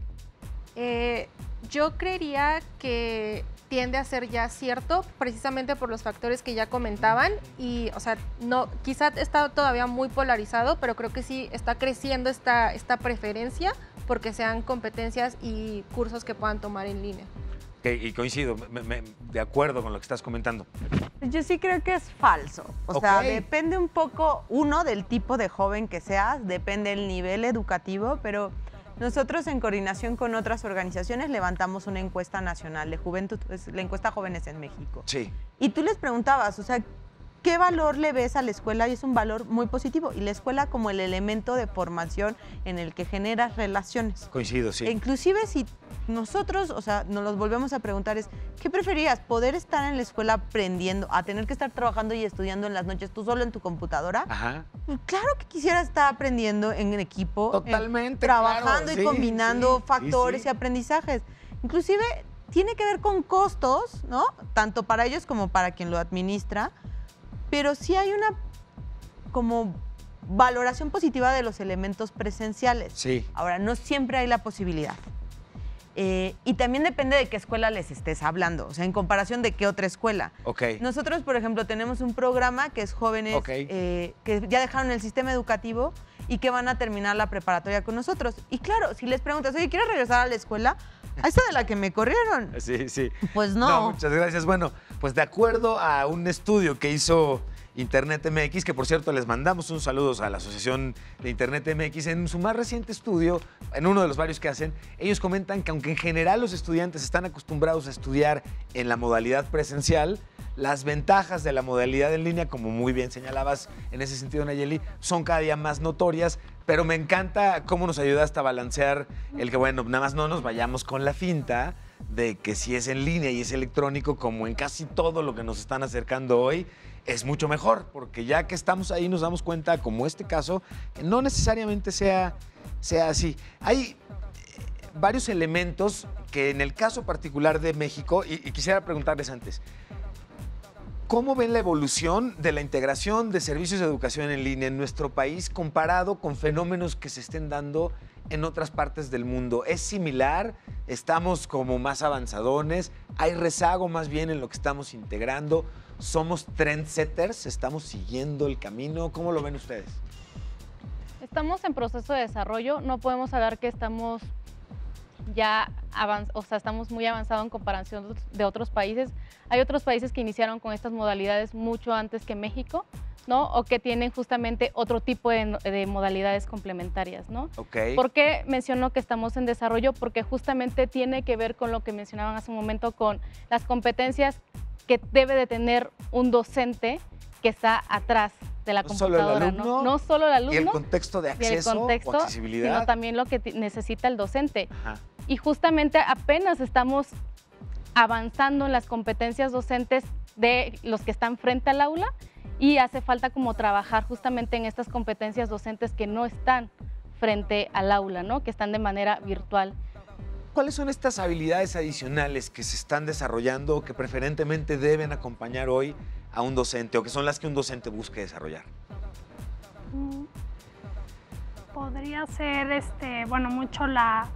Yo creería que tiende a ser ya cierto, precisamente por los factores que ya comentaban, y, o sea, no, quizá está todavía muy polarizado, pero creo que sí está creciendo esta preferencia porque sean competencias y cursos que puedan tomar en línea. Y coincido, de acuerdo con lo que estás comentando. Yo sí creo que es falso. O sea, depende un poco, del tipo de joven que seas, depende del nivel educativo, pero nosotros en coordinación con otras organizaciones levantamos una encuesta nacional de juventud, es la encuesta Jóvenes en México. Y tú les preguntabas, o sea, ¿qué valor le ves a la escuela? Y es un valor muy positivo. Y la escuela como el elemento de formación en el que generas relaciones. Coincido, sí. Inclusive si nosotros, o sea, nos los volvemos a preguntar es, ¿qué preferías? ¿Poder estar en la escuela aprendiendo, a tener que estar trabajando y estudiando en las noches tú solo en tu computadora? Pues claro que quisiera estar aprendiendo en equipo. Totalmente, trabajando y combinando factores y aprendizajes. Inclusive tiene que ver con costos, ¿no? Tanto para ellos como para quien lo administra. Pero sí hay una como valoración positiva de los elementos presenciales. Ahora, no siempre hay la posibilidad. Y también depende de qué escuela les estés hablando, o sea, en comparación de qué otra escuela. Nosotros, por ejemplo, tenemos un programa que es jóvenes que ya dejaron el sistema educativo y que van a terminar la preparatoria con nosotros. Y claro, si les preguntas, oye, ¿quieres regresar a la escuela? ¿A esa de la que me corrieron? Pues no. Muchas gracias. Bueno, pues de acuerdo a un estudio que hizo Internet MX, que por cierto les mandamos un saludo a la Asociación de Internet MX, en su más reciente estudio, en uno de los varios que hacen, ellos comentan que aunque en general los estudiantes están acostumbrados a estudiar en la modalidad presencial, Las ventajas de la modalidad en línea, como muy bien señalabas en ese sentido, Nayeli, son cada día más notorias, pero me encanta cómo nos ayudaste a balancear el que, bueno, nada más no nos vayamos con la finta de que si es en línea y es electrónico, como en casi todo lo que nos están acercando hoy, es mucho mejor, porque ya que estamos ahí nos damos cuenta, como este caso, que no necesariamente sea así. Hay varios elementos que en el caso particular de México, y quisiera preguntarles antes, ¿cómo ven la evolución de la integración de servicios de educación en línea en nuestro país comparado con fenómenos que se estén dando en otras partes del mundo? ¿Es similar? ¿Estamos como más avanzadones? ¿Hay rezago más bien en lo que estamos integrando? ¿Somos trendsetters? ¿Estamos siguiendo el camino? ¿Cómo lo ven ustedes? Estamos en proceso de desarrollo, no podemos hablar que estamos ya estamos muy avanzados en comparación de otros países. Hay otros países que iniciaron con estas modalidades mucho antes que México, ¿no? O que tienen justamente otro tipo de modalidades complementarias, ¿no? Okay. ¿Por qué menciono que estamos en desarrollo? Porque justamente tiene que ver con lo que mencionaban hace un momento, con las competencias que debe de tener un docente que está atrás de la computadora, ¿no? No solo el alumno. Y el contexto de acceso o accesibilidad. Sino también lo que necesita el docente. Ajá. Y justamente apenas estamos avanzando en las competencias docentes de los que están frente al aula y hace falta como trabajar justamente en estas competencias docentes que no están frente al aula, ¿no? Que están de manera virtual. ¿Cuáles son estas habilidades adicionales que se están desarrollando o que preferentemente deben acompañar hoy a un docente o que son las que un docente busque desarrollar? Podría ser, bueno, mucho la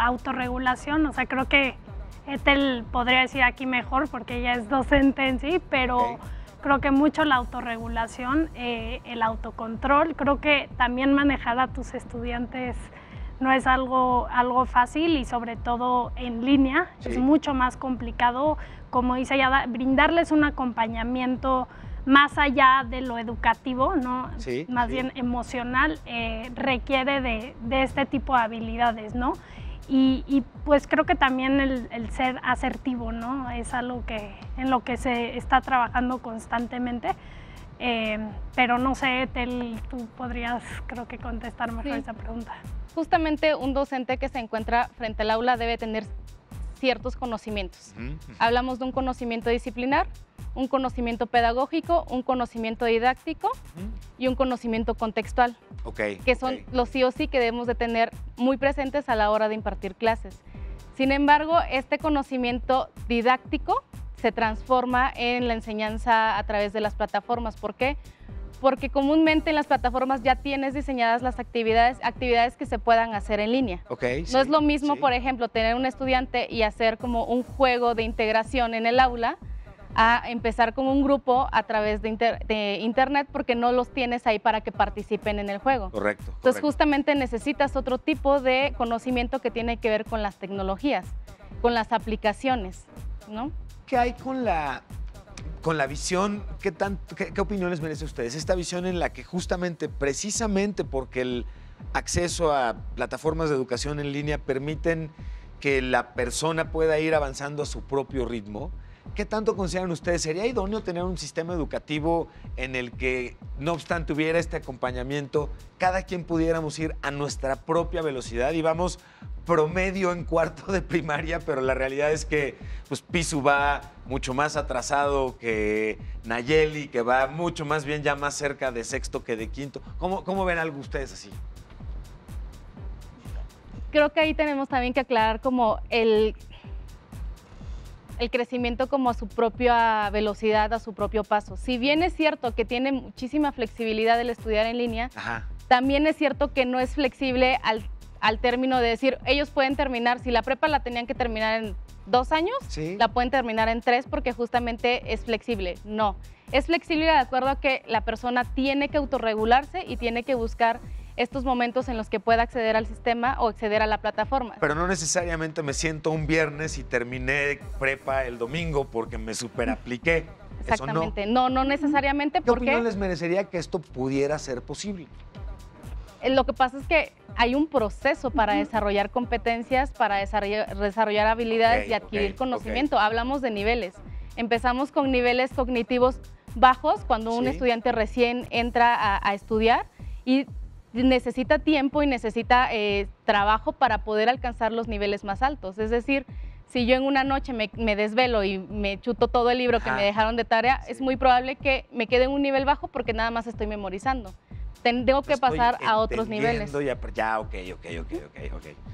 autorregulación. O sea, creo que Ethel podría decir aquí mejor porque ella es docente en sí, pero creo que mucho la autorregulación, el autocontrol. Creo que también manejar a tus estudiantes no es algo fácil y sobre todo en línea es mucho más complicado. Como dice ella, brindarles un acompañamiento más allá de lo educativo, ¿no? Más bien emocional, requiere de este tipo de habilidades, ¿no? Y pues creo que también el ser asertivo, ¿no? Es algo en lo que se está trabajando constantemente. Pero no sé, Ethel, tú podrías, creo que contestar mejor esa pregunta. Justamente un docente que se encuentra frente al aula debe tener ciertos conocimientos. Hablamos de un conocimiento disciplinar, un conocimiento pedagógico, un conocimiento didáctico y un conocimiento contextual, que son los sí o sí que debemos de tener muy presentes a la hora de impartir clases. Sin embargo, este conocimiento didáctico se transforma en la enseñanza a través de las plataformas. ¿Por qué? Porque comúnmente en las plataformas ya tienes diseñadas las actividades que se puedan hacer en línea. No es lo mismo, por ejemplo, tener un estudiante y hacer como un juego de integración en el aula a empezar con un grupo a través de internet porque no los tienes ahí para que participen en el juego. Entonces justamente necesitas otro tipo de conocimiento que tiene que ver con las tecnologías, con las aplicaciones, ¿no? ¿Qué hay con la visión? ¿Qué opiniones merece ustedes? Esta visión en la que justamente, precisamente porque el acceso a plataformas de educación en línea permiten que la persona pueda ir avanzando a su propio ritmo, ¿qué tanto consideran ustedes? ¿Sería idóneo tener un sistema educativo en el que, no obstante hubiera este acompañamiento, cada quien pudiéramos ir a nuestra propia velocidad y vamos promedio en cuarto de primaria, pero la realidad es que pues, Pisu va mucho más atrasado que Nayeli, que va mucho más bien ya más cerca de sexto que de quinto? ¿Cómo ven algo ustedes así? Creo que ahí tenemos también que aclarar como el crecimiento como a su propia velocidad, a su propio paso. Si bien es cierto que tiene muchísima flexibilidad el estudiar en línea, también es cierto que no es flexible al término de decir, ellos pueden terminar, si la prepa la tenían que terminar en 2 años, la pueden terminar en 3 porque justamente es flexible. No, es flexible de acuerdo a que la persona tiene que autorregularse y tiene que buscar estos momentos en los que pueda acceder al sistema o acceder a la plataforma. Pero no necesariamente me siento un viernes y terminé prepa el domingo porque me superapliqué. Exactamente, ¿Eso no? No necesariamente. ¿Qué opinión les merecería que esto pudiera ser posible? Lo que pasa es que hay un proceso para desarrollar competencias, para desarrollar habilidades y adquirir conocimiento. Hablamos de niveles. Empezamos con niveles cognitivos bajos cuando un Sí. estudiante recién entra a estudiar y necesita tiempo y necesita trabajo para poder alcanzar los niveles más altos. Es decir, si yo en una noche me desvelo y me chuto todo el libro que Ajá. me dejaron de tarea, Sí. es muy probable que me quede en un nivel bajo porque nada más estoy memorizando. Tengo que Estoy pasar a otros niveles. entendiendo ya, ok.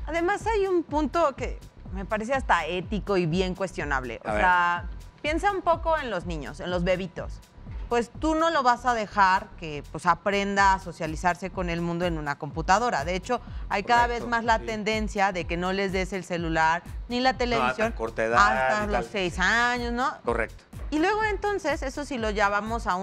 Además hay un punto que me parece hasta ético y bien cuestionable. A O ver. sea, piensa un poco en los niños, en los bebitos. Pues tú no lo vas a dejar que pues, aprenda a socializarse con el mundo en una computadora. De hecho, hay cada vez Correcto, más la sí. tendencia de que no les des el celular ni la televisión tan corta edad hasta y los tal. 6 años, ¿no? Correcto. Y luego entonces, eso sí lo llevamos a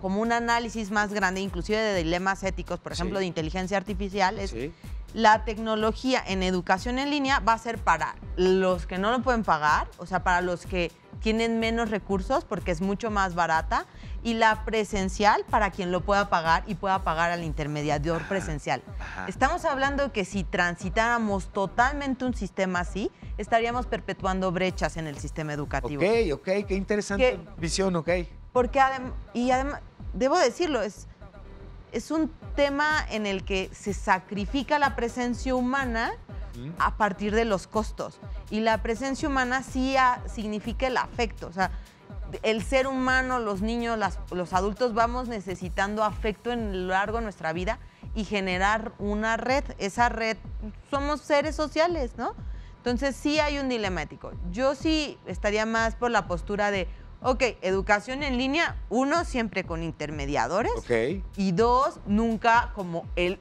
como un análisis más grande, inclusive de dilemas éticos, por ejemplo, Sí. de inteligencia artificial, es Sí. la tecnología en educación en línea va a ser para los que no lo pueden pagar, o sea, para los que tienen menos recursos porque es mucho más barata, y la presencial para quien lo pueda pagar y pueda pagar al intermediador presencial. ajá. Estamos hablando que si transitáramos totalmente un sistema así, estaríamos perpetuando brechas en el sistema educativo. Ok, qué interesante visión, ok. Porque además, debo decirlo, es un tema en el que se sacrifica la presencia humana a partir de los costos. Y la presencia humana sí significa el afecto. O sea, el ser humano, los niños, los adultos, vamos necesitando afecto en lo largo de nuestra vida y generar una red. Esa red, somos seres sociales, ¿no? Entonces sí hay un dilema ético. Yo sí estaría más por la postura de, ok, educación en línea, 1, siempre con intermediadores, Ok. y 2, nunca como el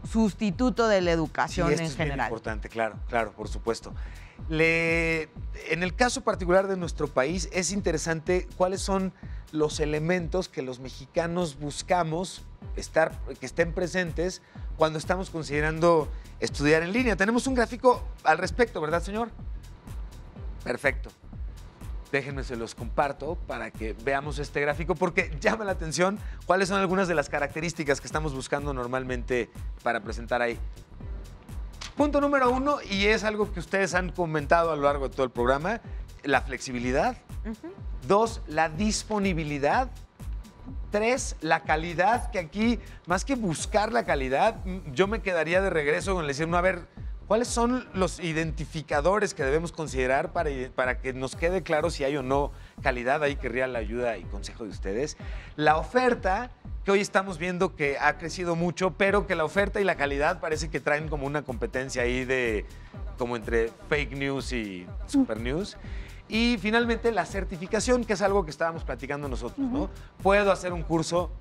sustituto de la educación Sí, esto en es bien general. importante, claro, por supuesto. En el caso particular de nuestro país, es interesante cuáles son los elementos que los mexicanos buscamos que estén presentes cuando estamos considerando estudiar en línea. Tenemos un gráfico al respecto, ¿verdad, señor? Perfecto. Déjenme, se los comparto para que veamos este gráfico, porque llama la atención cuáles son algunas de las características que estamos buscando normalmente para presentar ahí. Punto número 1, y es algo que ustedes han comentado a lo largo de todo el programa, la flexibilidad. 2, la disponibilidad. 3, la calidad, que aquí, más que buscar la calidad, yo me quedaría de regreso con decir, no, a ver, ¿cuáles son los identificadores que debemos considerar para que nos quede claro si hay o no calidad? Ahí querría la ayuda y consejo de ustedes. La oferta, que hoy estamos viendo que ha crecido mucho, pero que la oferta y la calidad parece que traen como una competencia ahí como entre fake news y super news. Y finalmente la certificación, que es algo que estábamos platicando nosotros, ¿no? Puedo hacer un curso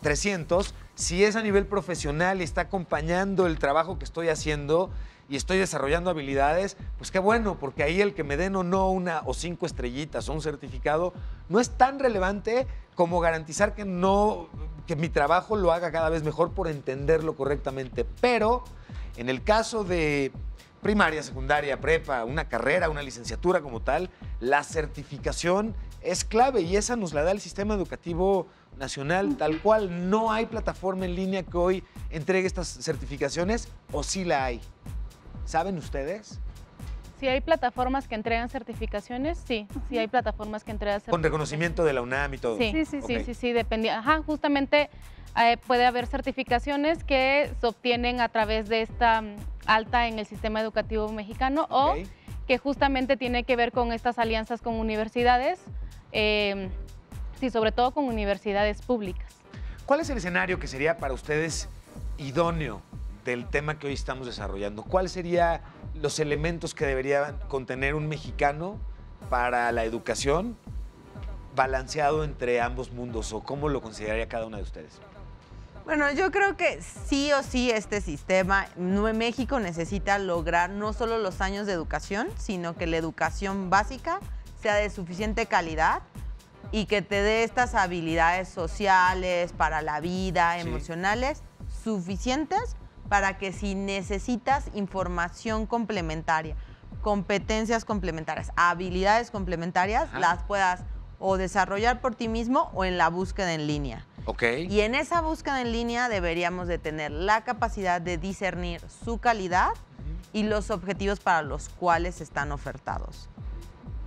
300, si es a nivel profesional y está acompañando el trabajo que estoy haciendo y estoy desarrollando habilidades, pues qué bueno, porque ahí el que me den o no 1 o 5 estrellitas o un certificado no es tan relevante como garantizar que mi trabajo lo haga cada vez mejor por entenderlo correctamente. Pero en el caso de primaria, secundaria, prepa, una carrera, una licenciatura como tal, la certificación es clave y esa nos la da el sistema educativo nacional tal cual. No hay plataforma en línea que hoy entregue estas certificaciones, ¿o sí la hay? ¿Saben ustedes? Si hay plataformas que entregan certificaciones, sí hay plataformas que entregan certificaciones. Con reconocimiento de la UNAM y todo. Sí, depende. Justamente puede haber certificaciones que se obtienen a través de esta alta en el sistema educativo mexicano o que justamente tiene que ver con estas alianzas con universidades, sí, sobre todo con universidades públicas. ¿Cuál es el escenario que sería para ustedes idóneo del tema que hoy estamos desarrollando? ¿Cuáles serían los elementos que debería contener un mexicano para la educación balanceado entre ambos mundos? ¿O cómo lo consideraría cada una de ustedes? Bueno, yo creo que sí o sí este sistema, México necesita lograr no solo los años de educación, sino que la educación básica sea de suficiente calidad y que te dé estas habilidades sociales para la vida, emocionales, suficientes para que si necesitas información complementaria, competencias complementarias, habilidades complementarias, las puedas o desarrollar por ti mismo o en la búsqueda en línea. Y en esa búsqueda en línea deberíamos de tener la capacidad de discernir su calidad y los objetivos para los cuales están ofertados.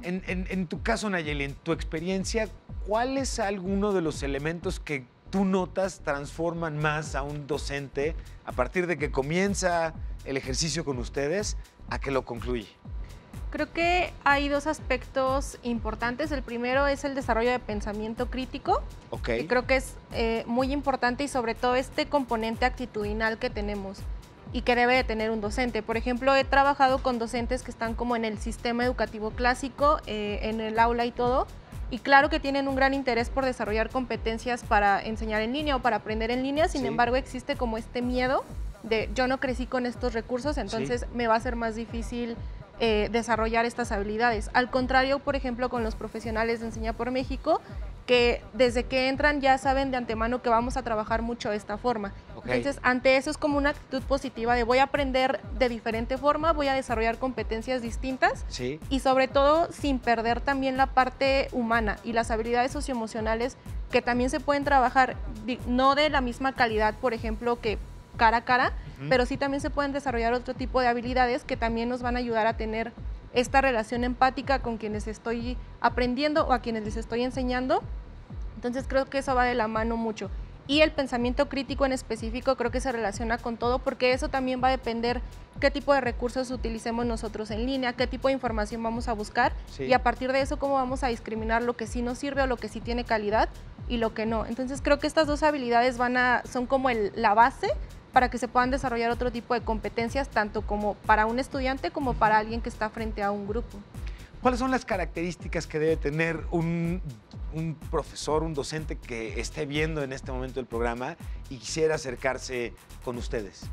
En tu caso, Nayeli, en tu experiencia, ¿cuál es alguno de los elementos que tú notas transforman más a un docente a partir de que comienza el ejercicio con ustedes a que lo concluye? Creo que hay dos aspectos importantes. El primero es el desarrollo de pensamiento crítico, que creo que es muy importante, y sobre todo este componente actitudinal que tenemos y que debe de tener un docente. Por ejemplo, he trabajado con docentes que están como en el sistema educativo clásico, en el aula y todo, y claro que tienen un gran interés por desarrollar competencias para enseñar en línea o para aprender en línea. Sin embargo, existe como este miedo de yo no crecí con estos recursos, entonces me va a ser más difícil desarrollar estas habilidades. Al contrario, por ejemplo, con los profesionales de Enseña por México, que desde que entran ya saben de antemano que vamos a trabajar mucho de esta forma. Entonces, ante eso es como una actitud positiva de voy a aprender de diferente forma, voy a desarrollar competencias distintas y sobre todo sin perder también la parte humana y las habilidades socioemocionales que también se pueden trabajar, no de la misma calidad, por ejemplo, que cara a cara, pero sí también se pueden desarrollar otro tipo de habilidades que también nos van a ayudar a tener esta relación empática con quienes estoy aprendiendo o a quienes les estoy enseñando. Entonces creo que eso va de la mano mucho. Y el pensamiento crítico en específico creo que se relaciona con todo, porque eso también va a depender qué tipo de recursos utilicemos nosotros en línea, qué tipo de información vamos a buscar y a partir de eso cómo vamos a discriminar lo que sí nos sirve o lo que sí tiene calidad y lo que no. Entonces creo que estas dos habilidades son como la base para que se puedan desarrollar otro tipo de competencias, tanto como para un estudiante como para alguien que está frente a un grupo. ¿Cuáles son las características que debe tener un profesor, un docente que esté viendo en este momento el programa y quisiera acercarse con ustedes?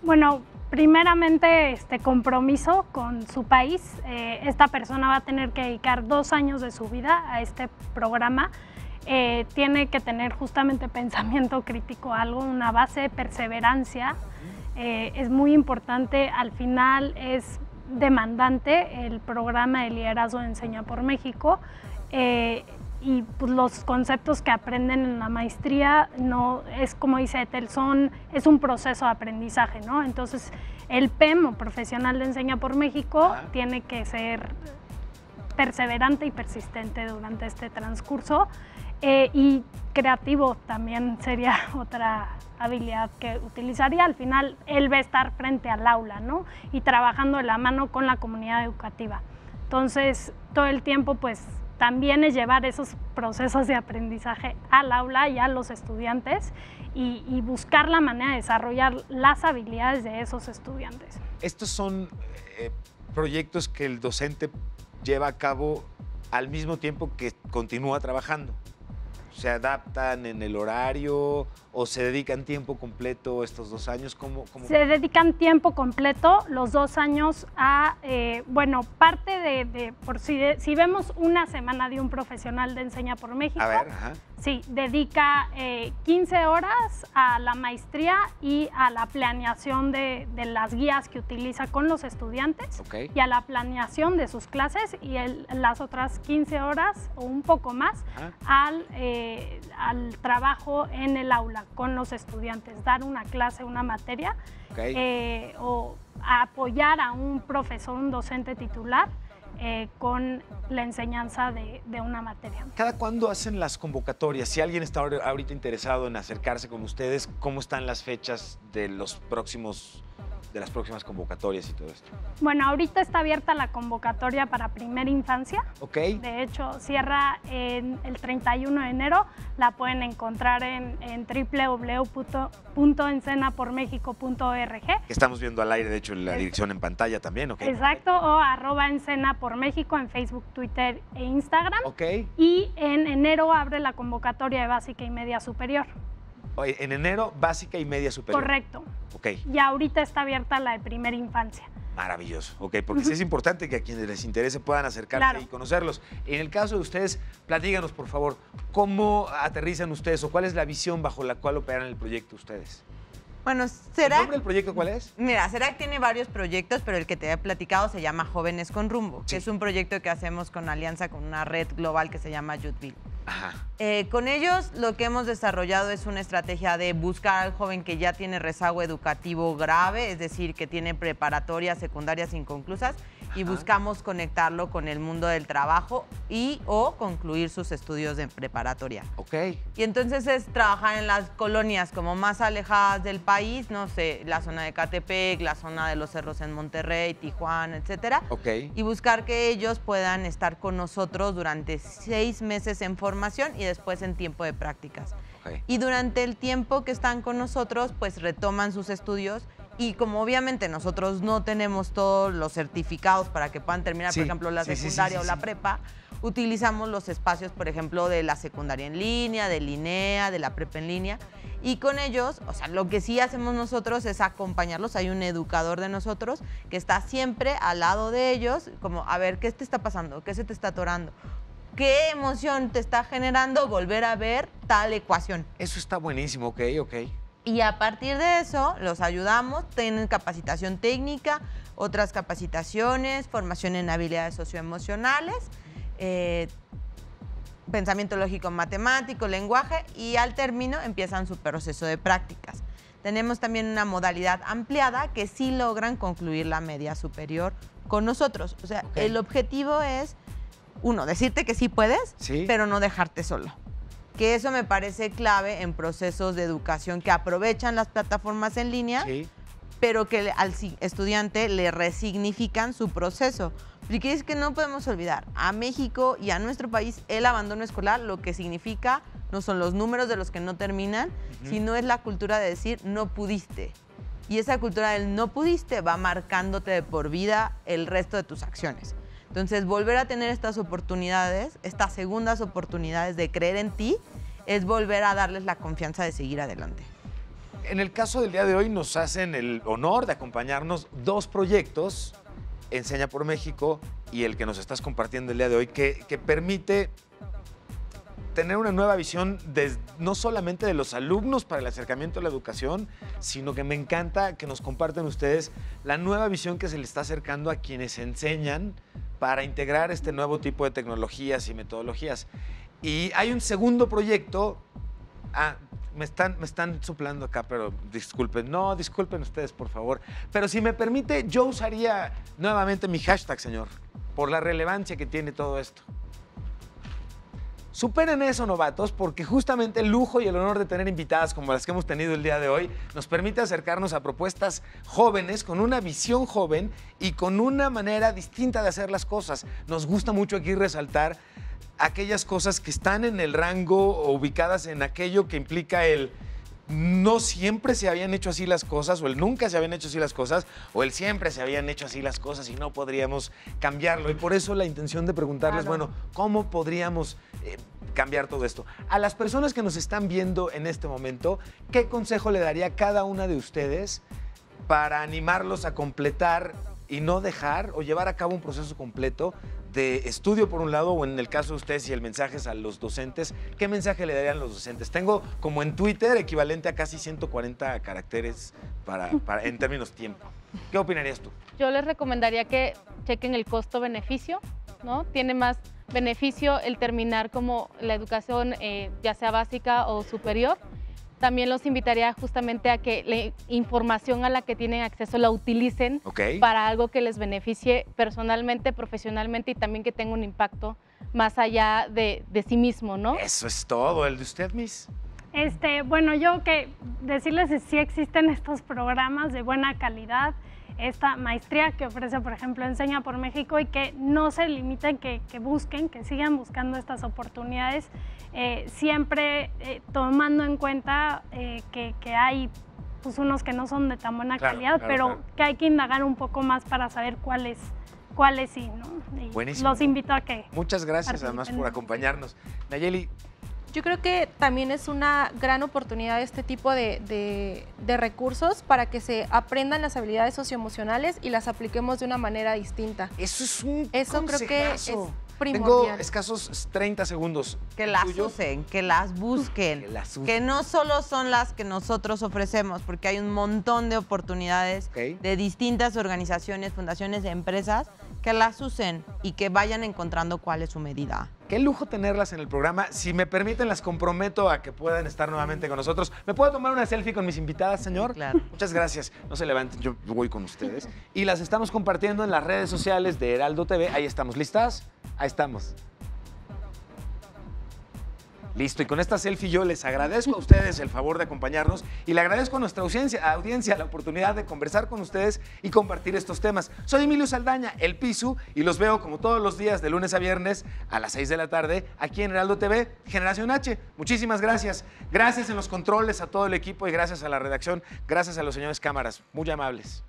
Bueno, primeramente compromiso con su país. Esta persona va a tener que dedicar 2 años de su vida a este programa. Tiene que tener justamente pensamiento crítico, una base de perseverancia. Es muy importante, al final es demandante el programa de liderazgo de Enseña por México, y pues, los conceptos que aprenden en la maestría no es, como dice Etel, es un proceso de aprendizaje, ¿no? Entonces el PEM o profesional de Enseña por México tiene que ser perseverante y persistente durante este transcurso. Y creativo también sería otra habilidad que utilizaría. Al final, él va a estar frente al aula, ¿no? Y trabajando de la mano con la comunidad educativa. Entonces, todo el tiempo, pues, también es llevar esos procesos de aprendizaje al aula y a los estudiantes y buscar la manera de desarrollar las habilidades de esos estudiantes. Estos son proyectos que el docente lleva a cabo al mismo tiempo que continúa trabajando. ¿Se adaptan en el horario o se dedican tiempo completo estos 2 años? ¿Cómo? Se dedican tiempo completo los 2 años a, bueno, parte por si vemos una semana de un profesional de Enseña por México, sí, dedica 15 horas a la maestría y a la planeación de las guías que utiliza con los estudiantes y a la planeación de sus clases, y las otras 15 horas o un poco más al trabajo en el aula con los estudiantes, dar una clase, una materia, o apoyar a un profesor, un docente titular con la enseñanza de una materia. ¿Cada cuándo hacen las convocatorias? Si alguien está ahorita interesado en acercarse con ustedes, ¿cómo están las fechas de las próximas convocatorias y todo esto? Bueno, ahorita está abierta la convocatoria para primera infancia. De hecho, cierra el 31 de enero. La pueden encontrar en www.encenapormexico.org. Estamos viendo al aire, de hecho, la dirección en pantalla también, Exacto, o @encenapormexico en Facebook, Twitter e Instagram. Y en enero abre la convocatoria de básica y media superior. En enero, básica y media superior. Correcto. Y ahorita está abierta la de primera infancia. Maravilloso, porque sí es importante que a quienes les interese puedan acercarse y conocerlos. En el caso de ustedes, platíganos, por favor, ¿cómo aterrizan ustedes o cuál es la visión bajo la cual operan el proyecto ustedes? Bueno, ¿El nombre del proyecto cuál es? Mira, CERAC tiene varios proyectos, pero el que te he platicado se llama Jóvenes con Rumbo, que es un proyecto que hacemos con alianza con una red global que se llama Youthville. Con ellos lo que hemos desarrollado es una estrategia de buscar al joven que ya tiene rezago educativo grave, es decir, que tiene preparatorias, secundarias inconclusas, y buscamos conectarlo con el mundo del trabajo y o concluir sus estudios de preparatoria. Ok. Y entonces es trabajar en las colonias como más alejadas del país, no sé, la zona de Catepec, la zona de los cerros en Monterrey, Tijuana, etcétera. Ok. Y buscar que ellos puedan estar con nosotros durante 6 meses en formación y después en tiempo de prácticas. Ok. Y durante el tiempo que están con nosotros, pues retoman sus estudios y como obviamente nosotros no tenemos todos los certificados para que puedan terminar, Sí, por ejemplo, la sí, sí, secundaria sí, o la sí. prepa, utilizamos los espacios, por ejemplo, de la secundaria en línea, del INEA, de la prepa en línea. Y con ellos, o sea, lo que sí hacemos nosotros es acompañarlos. Hay un educador de nosotros que está siempre al lado de ellos, como, a ver, ¿qué te está pasando? ¿Qué se te está atorando? ¿Qué emoción te está generando volver a ver tal ecuación? Eso está buenísimo, ok, ok. Y a partir de eso los ayudamos, tienen capacitación técnica, otras capacitaciones, formación en habilidades socioemocionales, pensamiento lógico matemático, lenguaje y al término empiezan su proceso de prácticas. Tenemos también una modalidad ampliada que sí logran concluir la media superior con nosotros. O sea, el objetivo es, uno, decirte que sí puedes, Sí. pero no dejarte solo. Que eso me parece clave en procesos de educación que aprovechan las plataformas en línea, Sí. pero que al estudiante le resignifican su proceso. Porque es que no podemos olvidar, a México y a nuestro país el abandono escolar lo que significa no son los números de los que no terminan, sino es la cultura de decir no pudiste. Y esa cultura del no pudiste va marcándote de por vida el resto de tus acciones. Entonces, volver a tener estas oportunidades, estas segundas oportunidades de creer en ti, es volver a darles la confianza de seguir adelante. En el caso del día de hoy nos hacen el honor de acompañarnos 2 proyectos, Enseña por México y el que nos estás compartiendo el día de hoy, que permite tener una nueva visión no solamente de los alumnos para el acercamiento a la educación, sino que me encanta que nos compartan ustedes la nueva visión que se le está acercando a quienes enseñan para integrar este nuevo tipo de tecnologías y metodologías. Y hay un segundo proyecto. Me están soplando acá, pero disculpen. No, disculpen ustedes, por favor. Pero si me permite, yo usaría nuevamente mi hashtag, señor, por la relevancia que tiene todo esto. Superen eso, novatos, porque justamente el lujo y el honor de tener invitadas como las que hemos tenido el día de hoy nos permite acercarnos a propuestas jóvenes, con una visión joven y con una manera distinta de hacer las cosas. Nos gusta mucho aquí resaltar aquellas cosas que están en el rango o ubicadas en aquello que implica el no siempre se habían hecho así las cosas, o el nunca se habían hecho así las cosas, o el siempre se habían hecho así las cosas y no podríamos cambiarlo. Y por eso la intención de preguntarles, Claro. bueno, ¿cómo podríamos cambiar todo esto? A las personas que nos están viendo en este momento, ¿qué consejo le daría a cada una de ustedes para animarlos a completar y no dejar o llevar a cabo un proceso completo de estudio por un lado, o en el caso de ustedes, y el mensaje es a los docentes? ¿Qué mensaje le darían los docentes? Tengo como en Twitter equivalente a casi 140 caracteres en términos tiempo. ¿Qué opinarías tú? Yo les recomendaría que chequen el costo-beneficio, ¿no? Tiene más beneficio el terminar como la educación, ya sea básica o superior. También los invitaría justamente a que la información a la que tienen acceso la utilicen Ok. para algo que les beneficie personalmente, profesionalmente y también que tenga un impacto más allá de sí mismo, ¿no? Eso es todo. ¿El de usted, Miss? Bueno, yo que decirles que sí existen estos programas de buena calidad, esta maestría que ofrece, por ejemplo, Enseña por México, y que no se limiten, que busquen, que sigan buscando estas oportunidades, siempre tomando en cuenta que hay pues, unos que no son de tan buena Claro, calidad, claro, pero claro. que hay que indagar un poco más para saber cuáles sí, ¿no? Y Buenísimo. los invito a que Muchas gracias además por participen. acompañarnos. Nayeli, Yo creo que también es una gran oportunidad este tipo de recursos para que se aprendan las habilidades socioemocionales y las apliquemos de una manera distinta. eso es un Eso creo que es consejazo. Tengo primordial. escasos 30 segundos. Que las ¿Tuyo? usen, que las busquen, Que las usen. que no solo son las que nosotros ofrecemos, porque hay un montón de oportunidades Ok. de distintas organizaciones, fundaciones, empresas que las usen y que vayan encontrando cuál es su medida. Qué lujo tenerlas en el programa. Si me permiten, las comprometo a que puedan estar nuevamente con nosotros. ¿Me puedo tomar una selfie con mis invitadas, señor? Claro. Muchas gracias. No se levanten, yo voy con ustedes. Y las estamos compartiendo en las redes sociales de Heraldo TV. Ahí estamos. ¿Listas? Ahí estamos. Listo, y con esta selfie yo les agradezco a ustedes el favor de acompañarnos y le agradezco a nuestra audiencia la oportunidad de conversar con ustedes y compartir estos temas. Soy Emilio Saldaña, el Pisu, y los veo como todos los días de lunes a viernes a las 6 de la tarde aquí en Heraldo TV, Generación H. Muchísimas gracias. Gracias en los controles a todo el equipo y gracias a la redacción, gracias a los señores cámaras, muy amables.